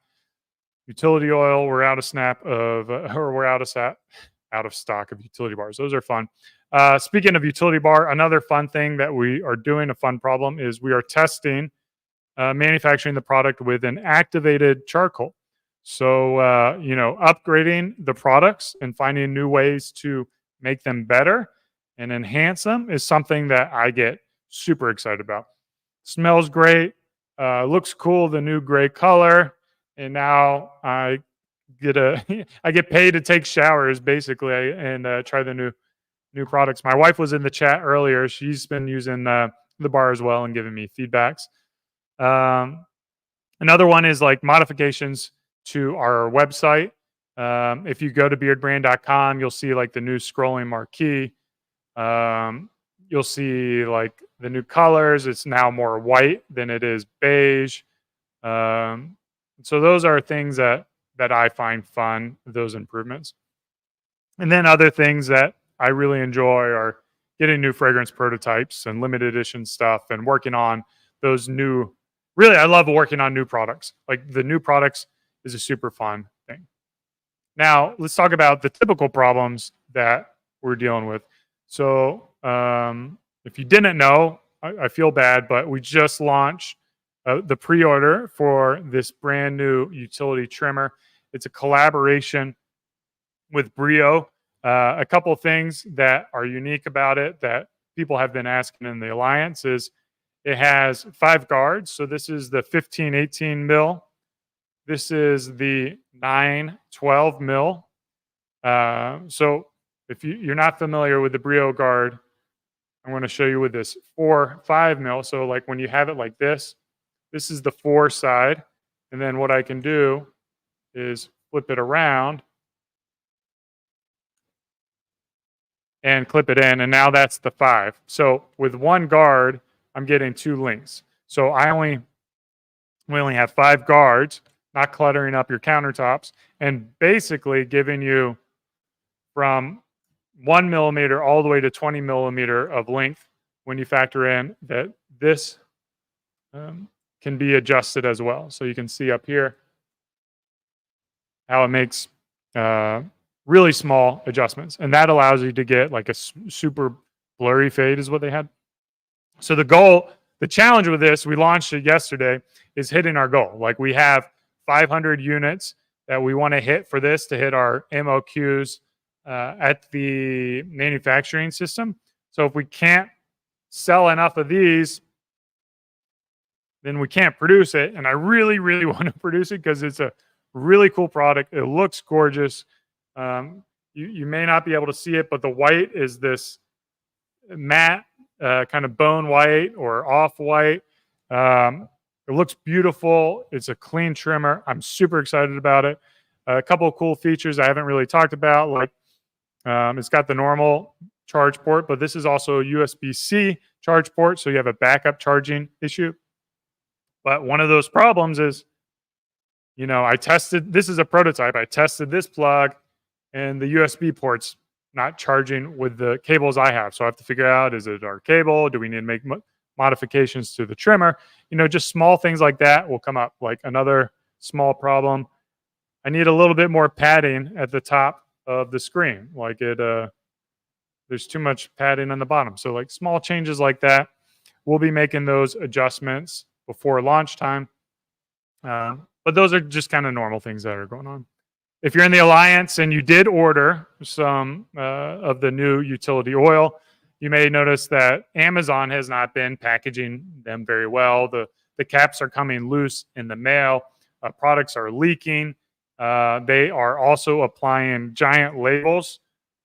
utility oil. We're out of snap of, or we're out of stock of utility bars. Those are fun. Speaking of utility bar, another fun thing that we are doing, a fun problem, is we are testing manufacturing the product with an activated charcoal. So, you know, upgrading the products and finding new ways to make them better and enhance them is something that I get super excited about. Smells great, looks cool, the new gray color, and now I get paid to take showers basically and try the new products. My wife was in the chat earlier. She's been using the bar as well and giving me feedbacks. Another one is like modifications to our website. If you go to beardbrand.com, you'll see like the new scrolling marquee. You'll see like the new colors. It's now more white than it is beige. So those are things that I find fun, those improvements. And then other things that I really enjoy are getting new fragrance prototypes and limited edition stuff and working on those new. Really, I love working on new products. Like the new products is a super fun thing. Now, let's talk about the typical problems that we're dealing with. So, if you didn't know, I feel bad, but we just launched the pre-order for this brand new utility trimmer. It's a collaboration with Brio. A couple of things that are unique about it that people have been asking in the Alliance is it has 5 guards. So this is the 15-18 mil. This is the 9-12 mil. So if you're not familiar with the Brio guard, I'm going to show you with this 4-5 mil. So like when you have it like this is the 4 side. And then what I can do is flip it around and clip it in. And now that's the 5. So with one guard, I'm getting 2 links. So we only have 5 guards, not cluttering up your countertops, and basically giving you from 1 millimeter all the way to 20 millimeter of length when you factor in that this can be adjusted as well. So you can see up here how it makes really small adjustments. And that allows you to get like a super blurry fade is what they had. So the challenge with this, we launched it yesterday, is hitting our goal. Like we have 500 units that we want to hit for this to hit our MOQs at the manufacturing system. So if we can't sell enough of these, then we can't produce it. And I really, really want to produce it because it's a really cool product. It looks gorgeous. You may not be able to see it, but the white is this matte kind of bone white or off white. It looks beautiful. It's a clean trimmer. I'm super excited about it. A couple of cool features I haven't really talked about, like it's got the normal charge port, but this is also a USB-C charge port, so you have a backup charging issue. But one of those problems is, you know, this is a prototype. I tested this plug and the USB port's not charging with the cables I have. So I have to figure out, is it our cable? Do we need to make modifications to the trimmer? You know, just small things like that will come up. Like another small problem, I need a little bit more padding at the top of the screen. Like there's too much padding on the bottom. So like small changes like that, we'll be making those adjustments before launch time. But those are just kind of normal things that are going on. if you're in the Alliance and you did order some of the new utility oil, you may notice that Amazon has not been packaging them very well. The caps are coming loose in the mail. Products are leaking. They are also applying giant labels.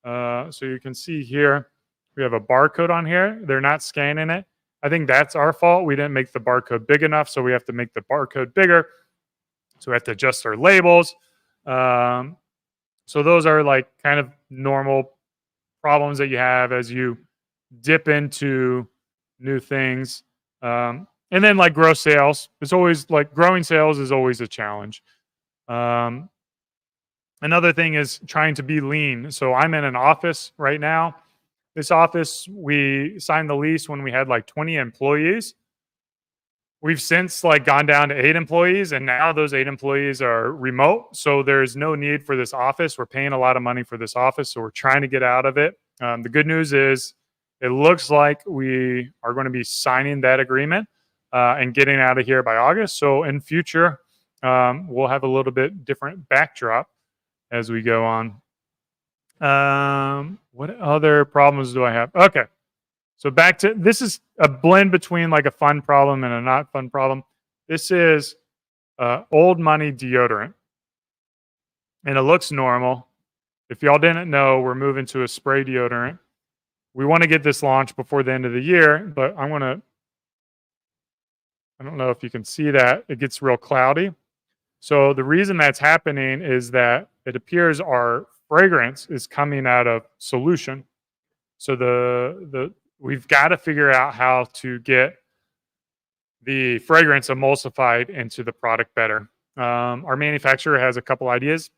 So you can see here, we have a barcode on here. They're not scanning it. I think that's our fault. We didn't make the barcode big enough, so we have to make the barcode bigger. So we have to adjust our labels. So those are like kind of normal problems that you have as you dip into new things. And then like gross sales, it's always like growing sales is always a challenge. Another thing is trying to be lean. So I'm in an office right now. This office, we signed the lease when we had like 20 employees. We've since like gone down to 8 employees, and now those 8 employees are remote. So there's no need for this office. We're paying a lot of money for this office, so we're trying to get out of it. The good news is it looks like we are going to be signing that agreement and getting out of here by August. So in future, we'll have a little bit different backdrop as we go on. What other problems do I have? Okay. So back to, this is a blend between like a fun problem and a not fun problem. This is old money deodorant. And it looks normal. If y'all didn't know, we're moving to a spray deodorant. We want to get this launched before the end of the year, but I don't know if you can see that. It gets real cloudy. So the reason that's happening is that it appears our fragrance is coming out of solution. So we've got to figure out how to get the fragrance emulsified into the product better. Our manufacturer has a couple ideas.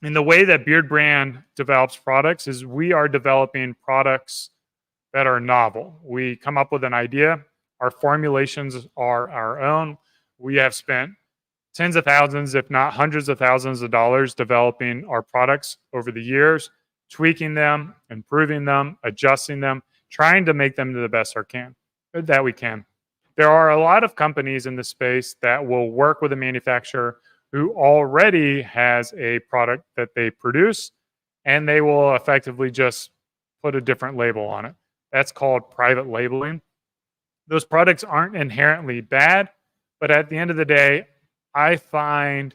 And the way that Beardbrand develops products is we are developing products that are novel. We come up with an idea. Our formulations are our own. We have spent tens of thousands, if not hundreds of thousands of dollars developing our products over the years, tweaking them, improving them, adjusting them, trying to make them to the best that we can. There are a lot of companies in the space that will work with a manufacturer who already has a product that they produce, and they will effectively just put a different label on it. That's called private labeling. Those products aren't inherently bad, but at the end of the day, I find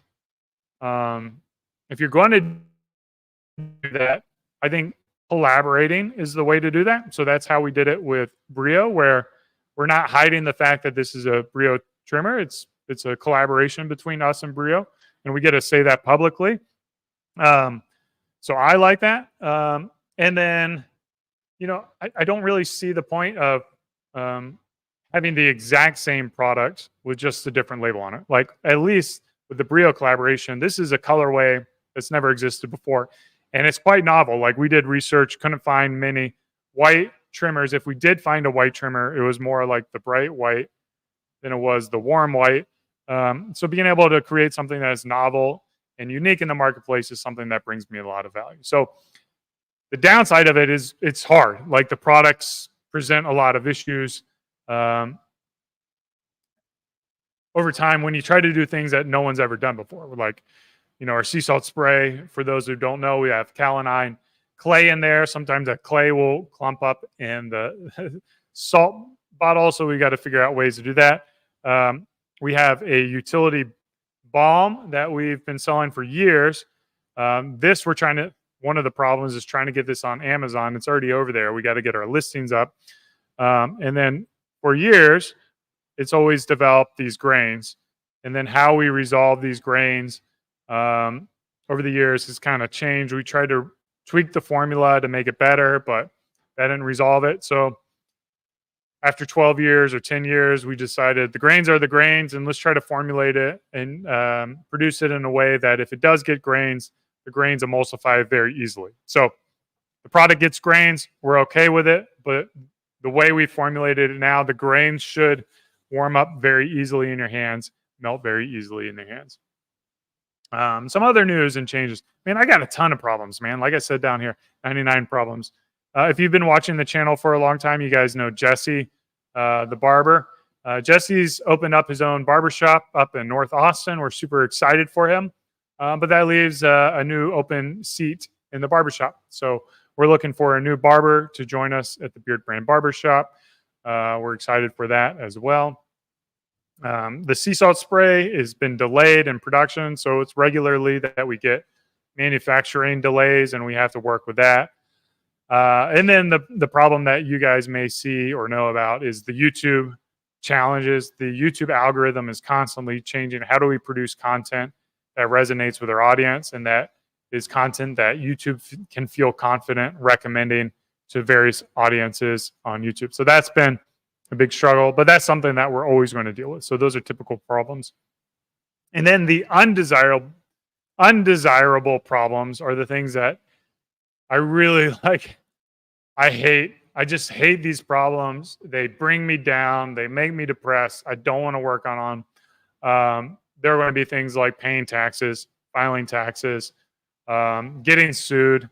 if you're going to do that, I think collaborating is the way to do that. So that's how we did it with Brio, where we're not hiding the fact that this is a Brio trimmer. It's a collaboration between us and Brio, and we get to say that publicly. So I like that. And then, I don't really see the point of having the exact same product with just a different label on it. Like, at least with the Brio collaboration, this is a colorway that's never existed before. And it's quite novel. Like, we did research, couldn't find many white trimmers. If we did find a white trimmer, it was more like the bright white than it was the warm white. So being able to create something that is novel and unique in the marketplace is something that brings me a lot of value. So the downside of it is it's hard. Like, the products present a lot of issues. Over time, when you try to do things that no one's ever done before, like, our sea salt spray, for those who don't know, we have kaolin clay in there. Sometimes that clay will clump up in the salt bottle, so we got to figure out ways to do that. We have a utility balm that we've been selling for years. One of the problems is trying to get this on Amazon. It's already over there. We got to get our listings up. And then for years, it's always developed these grains. And then how we resolve these grains over the years has kind of changed. We tried to tweak the formula to make it better, but that didn't resolve it. So after 12 years or 10 years, we decided the grains are the grains, and let's try to formulate it and produce it in a way that if it does get grains, the grains emulsify very easily. So the product gets grains, we're okay with it, but the way we formulated it now, the grains should warm up very easily in your hands, melt very easily in your hands. Some other news and changes. Man, I got a ton of problems, man. Like I said down here, 99 problems. If you've been watching the channel for a long time, you guys know Jesse, the barber. Jesse's opened up his own barbershop up in North Austin. We're super excited for him. But that leaves a new open seat in the barbershop. So we're looking for a new barber to join us at the Beardbrand Barbershop. We're excited for that as well. The sea salt spray has been delayed in production, so it's regularly that we get manufacturing delays, and we have to work with that. And then the problem that you guys may see or know about is the YouTube challenges. The YouTube algorithm is constantly changing. How do we produce content that resonates with our audience and that is content that YouTube can feel confident recommending to various audiences on YouTube? So that's been a big struggle, but that's something that we're always going to deal with. So those are typical problems. And then the undesirable problems are the things that I really like. I just hate these problems. They bring me down. They make me depressed. I don't want to work on them. There are going to be things like paying taxes, filing taxes, getting sued,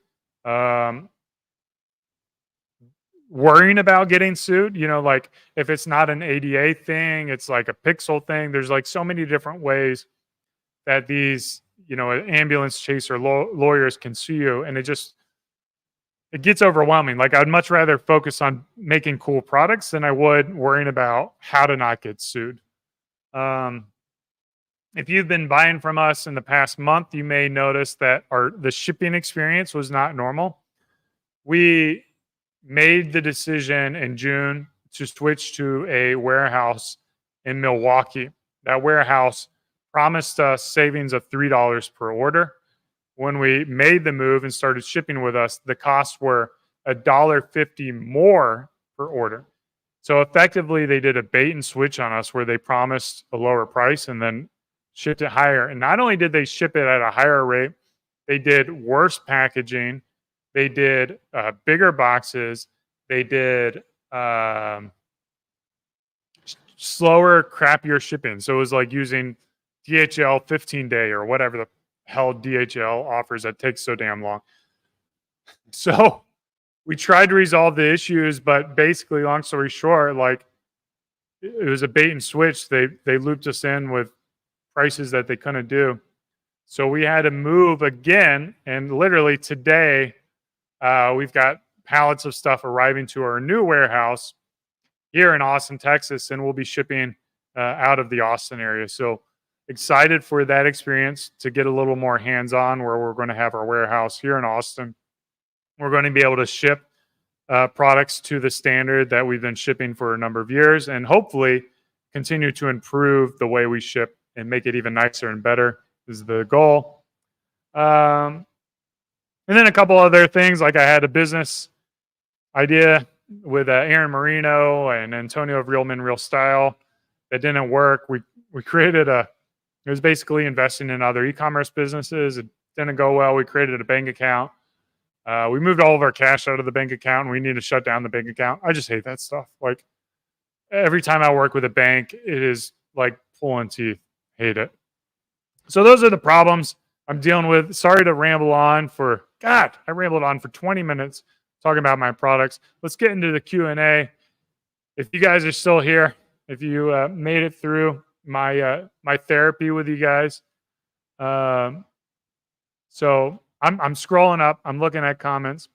worrying about getting sued. You know, like if it's not an ADA thing, it's like a pixel thing. There's like so many different ways that these, you know, ambulance chaser lawyers can sue you. And it gets overwhelming. Like I'd much rather focus on making cool products than I would worrying about how to not get sued. If you've been buying from us in the past month, you may notice that the shipping experience was not normal. We made the decision in June to switch to a warehouse in Milwaukee. That warehouse promised us savings of $3 per order. When we made the move and started shipping with us, the costs were $1.50 more per order. So effectively, they did a bait and switch on us where they promised a lower price and then shipped it higher. And not only did they ship it at a higher rate, they did worse packaging. They did bigger boxes. They did slower, crappier shipping. So it was like using DHL 15-day or whatever the hell DHL offers that takes so damn long. So we tried to resolve the issues, but basically, long story short, like it was a bait and switch. They looped us in with prices that they couldn't do. So we had to move again. And literally today, we've got pallets of stuff arriving to our new warehouse here in Austin, Texas, and we'll be shipping out of the Austin area. So excited for that experience to get a little more hands-on where we're going to have our warehouse here in Austin. We're going to be able to ship products to the standard that we've been shipping for a number of years and hopefully continue to improve the way we ship and make it even nicer and better is the goal. And then a couple other things, like I had a business idea with Aaron Marino and Antonio of Real Men, Real Style that didn't work. We created it was basically investing in other e-commerce businesses. It didn't go well. We created a bank account. We moved all of our cash out of the bank account and we need to shut down the bank account. I just hate that stuff. Like every time I work with a bank, it is like pulling teeth. Hate it. So those are the problems I'm dealing with. Sorry to ramble on I rambled on for 20 minutes talking about my products. Let's get into the Q&A. If you guys are still here, if you made it through my therapy with you guys. So I'm scrolling up. I'm looking at comments.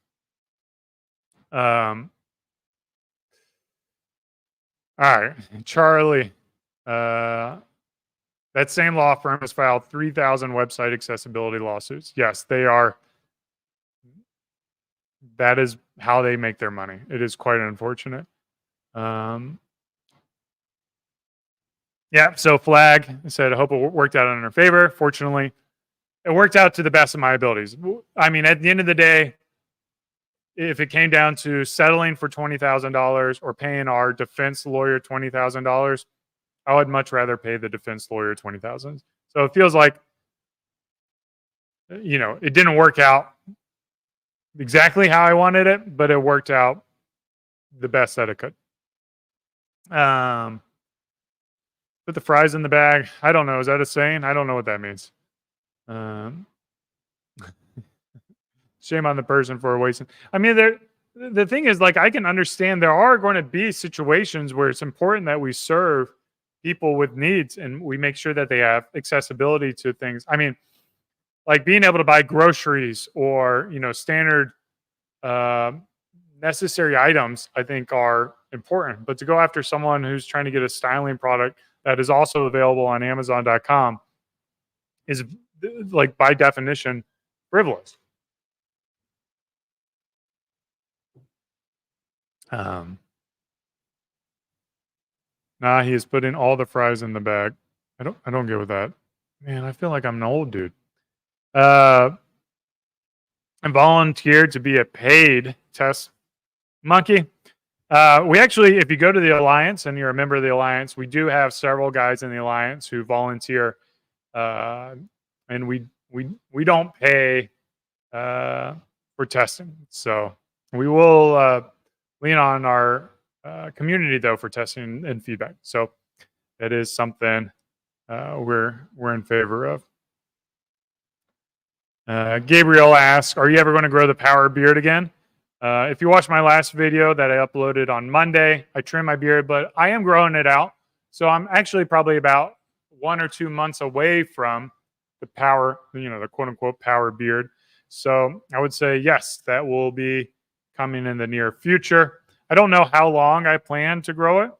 All right, Charlie. That same law firm has filed 3,000 website accessibility lawsuits. Yes, they are. That is how they make their money. It is quite unfortunate. Yeah, so Flag said, I hope it worked out in her favor. Fortunately, it worked out to the best of my abilities. I mean, at the end of the day, if it came down to settling for $20,000 or paying our defense lawyer $20,000, I would much rather pay the defense lawyer $20,000. So it feels like, you know, it didn't work out exactly how I wanted it, but it worked out the best that it could. Put the fries in the bag. I don't know. Is that a saying? I don't know what that means. Shame on the person for wasting. I mean, the thing is, like, I can understand there are going to be situations where it's important that we serve people with needs and we make sure that they have accessibility to things. I mean, like being able to buy groceries or, standard necessary items, I think are important. But to go after someone who's trying to get a styling product that is also available on Amazon.com is, like, by definition, frivolous. Nah, he is putting all the fries in the bag. I don't get with that. Man, I feel like I'm an old dude. I volunteered to be a paid test monkey. We actually, if you go to the Alliance and you're a member of the Alliance, we do have several guys in the Alliance who volunteer, and we don't pay for testing. So we will lean on our community though for testing and feedback. So that is something we're in favor of. Gabriel asks, "Are you ever going to grow the power beard again?" If you watch my last video that I uploaded on Monday, I trimmed my beard, but I am growing it out. So I'm actually probably about 1 or 2 months away from the power, the quote unquote power beard. So I would say yes, that will be coming in the near future. I don't know how long I plan to grow it.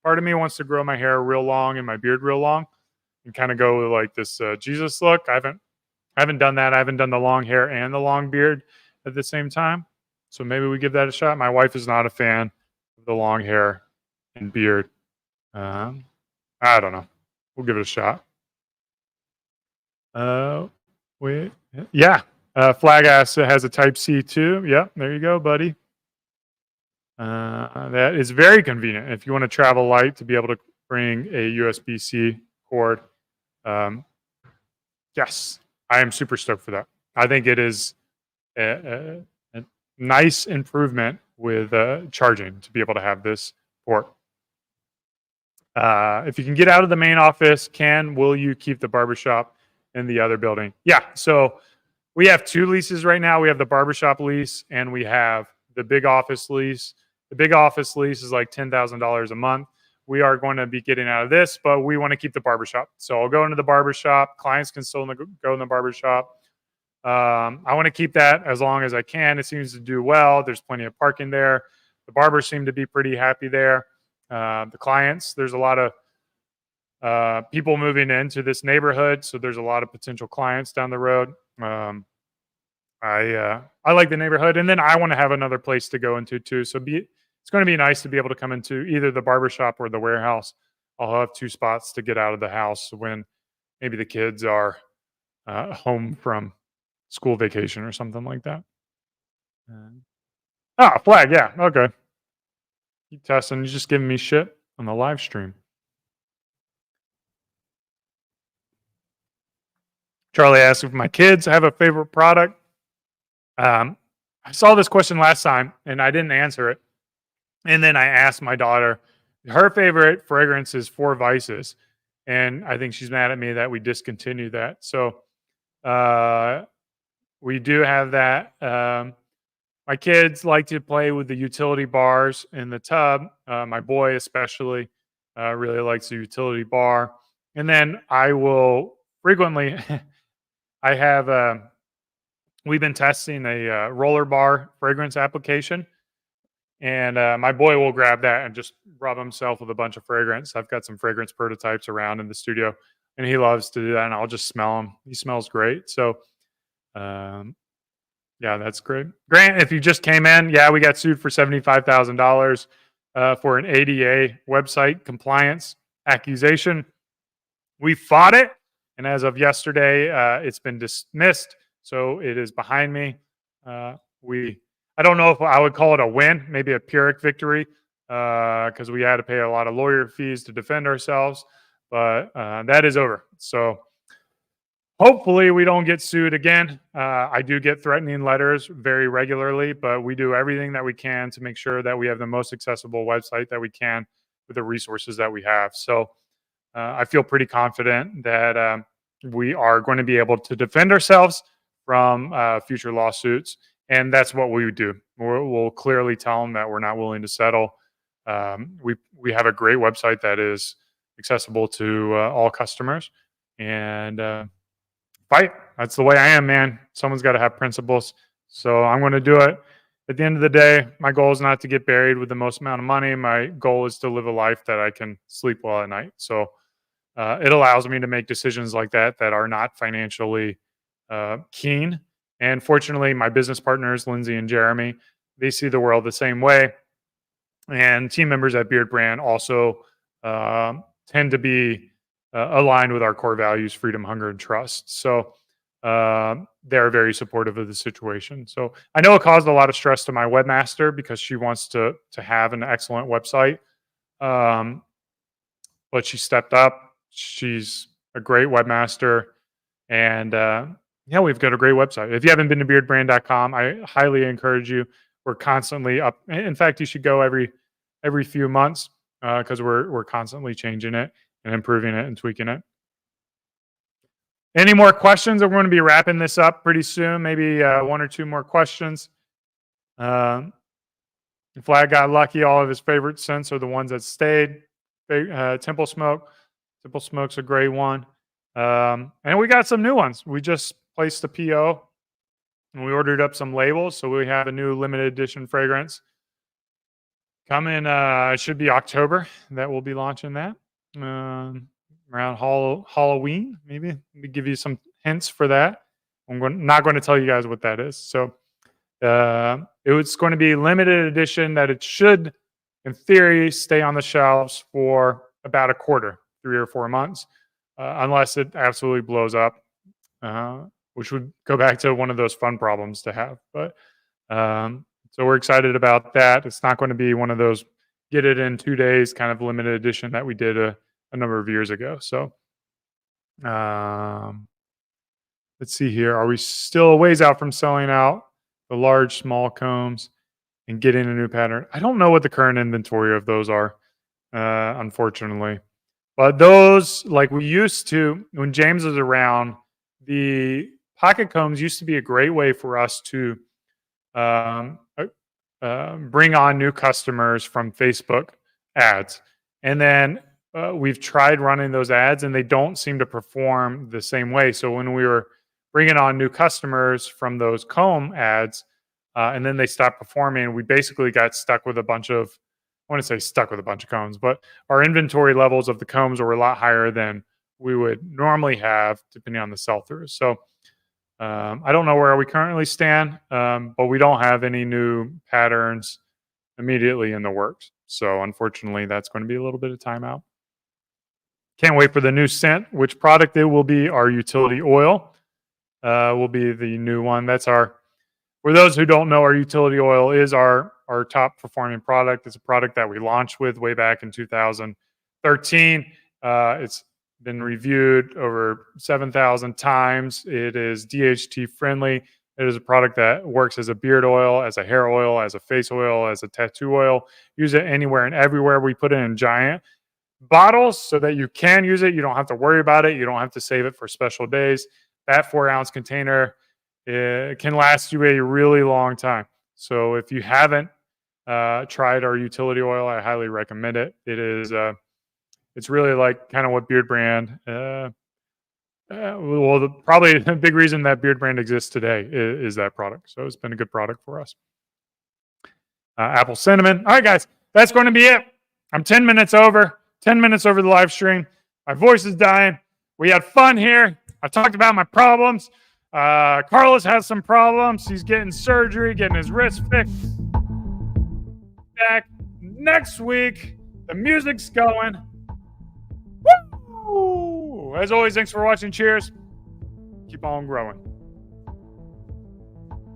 Part of me wants to grow my hair real long and my beard real long and kind of go with like this Jesus look. I haven't done that. I haven't done the long hair and the long beard at the same time. So maybe we give that a shot. My wife is not a fan of the long hair and beard. I don't know. We'll give it a shot. Wait. Yeah. Flag ass has a Type C too. Yeah, there you go, buddy. That is very convenient if you want to travel light to be able to bring a USB-C cord. Yes, I am super stoked for that. I think it is a nice improvement with charging to be able to have this port. If you can get out of the main office, will you keep the barbershop in the other building? Yeah, so we have 2 leases right now. We have the barbershop lease and we have the big office lease. The big office lease is like $10,000 a month. We are going to be getting out of this, but we want to keep the barbershop. So I'll go into the barbershop. Clients can still go in the barbershop. I want to keep that as long as I can. It seems to do well. There's plenty of parking there. The barbers seem to be pretty happy there. The clients, there's a lot of people moving into this neighborhood, so there's a lot of potential clients down the road. I like the neighborhood, and then I want to have another place to go into too. So it's going to be nice to be able to come into either the barbershop or the warehouse. I'll have 2 spots to get out of the house when maybe the kids are home from school vacation or something like that. Flag, yeah, okay. Keep testing. You're just giving me shit on the live stream. Charlie asked if my kids have a favorite product. I saw this question last time and I didn't answer it. And then I asked my daughter, her favorite fragrance is 4 Vices. And I think she's mad at me that we discontinued that. So we do have that. My kids like to play with the utility bars in the tub. My boy especially really likes the utility bar. And then I will frequently, I have, we've been testing a roller bar fragrance application. And my boy will grab that and just rub himself with a bunch of fragrance. I've got some fragrance prototypes around in the studio, and he loves to do that. And I'll just smell him. He smells great. So, yeah, that's great. Grant, if you just came in, yeah, we got sued for $75,000 for an ADA website compliance accusation. We fought it, and as of yesterday, it's been dismissed. So it is behind me. I don't know if I would call it a win, maybe a Pyrrhic victory, because we had to pay a lot of lawyer fees to defend ourselves, but that is over. So hopefully we don't get sued again. I do get threatening letters very regularly, but we do everything that we can to make sure that we have the most accessible website that we can with the resources that we have. So I feel pretty confident that we are going to be able to defend ourselves from future lawsuits. And that's what we would do. We'll clearly tell them that we're not willing to settle. We have a great website that is accessible to all customers. And fight. That's the way I am, man. Someone's got to have principles. So I'm going to do it. At the end of the day, my goal is not to get buried with the most amount of money. My goal is to live a life that I can sleep well at night. So it allows me to make decisions like that are not financially keen. And fortunately, my business partners, Lindsay and Jeremy, they see the world the same way. And team members at Beardbrand also tend to be aligned with our core values, freedom, hunger, and trust. So they're very supportive of the situation. So I know it caused a lot of stress to my webmaster because she wants to have an excellent website. But she stepped up. She's a great webmaster. And yeah, we've got a great website. If you haven't been to beardbrand.com, I highly encourage you. We're constantly up. In fact, you should go every few months because we're constantly changing it and improving it and tweaking it. Any more questions? We're going to be wrapping this up pretty soon. Maybe one or two more questions. Flag got lucky. All of his favorite scents are the ones that stayed. Temple Smoke. Temple Smoke's a great one. And we got some new ones. We just placed a PO and we ordered up some labels. So we have a new limited edition fragrance coming. It should be October that we'll be launching that. Around Halloween, maybe. Let me give you some hints for that. Not going to tell you guys what that is. So it's going to be limited edition that it should, in theory, stay on the shelves for about a quarter, 3 or 4 months, unless it absolutely blows up, which would go back to one of those fun problems to have. But so we're excited about that. It's not going to be one of those get it in 2 days kind of limited edition that we did a number of years ago. So let's see here. Are we still a ways out from selling out the large, small combs and getting a new pattern? I don't know what the current inventory of those are, unfortunately. But those, like we used to, when James was around, the pocket combs used to be a great way for us to bring on new customers from Facebook ads. And then we've tried running those ads and they don't seem to perform the same way. So when we were bringing on new customers from those comb ads and then they stopped performing, we basically got stuck with a bunch of, I want to say stuck with a bunch of combs, but our inventory levels of the combs were a lot higher than we would normally have depending on the sell-throughs. So I don't know where we currently stand, but we don't have any new patterns immediately in the works. So unfortunately, that's going to be a little bit of timeout. Can't wait for the new scent. Which product it will be? Our utility oil will be the new one. That's our, for those who don't know, our utility oil is our top performing product. It's a product that we launched with way back in 2013. It's been reviewed over 7,000 times. It is DHT friendly. It is a product that works as a beard oil, as a hair oil, as a face oil, as a tattoo oil. Use it anywhere and everywhere. We put it in giant bottles so that you can use it. You don't have to worry about it. You don't have to save it for special days. That 4-ounce container can last you a really long time. So if you haven't tried our utility oil, I highly recommend it. It is it's really like kind of what Beardbrand probably the big reason that Beardbrand exists today is that product. So it's been a good product for us. Apple cinnamon. All right, guys, that's going to be it. I'm 10 minutes over the live stream. My voice is dying. We had fun here. I talked about my problems. Carlos has some problems. He's getting surgery, getting his wrist fixed. Back next week. The music's going. Woo! As always, thanks for watching. Cheers. Keep on growing.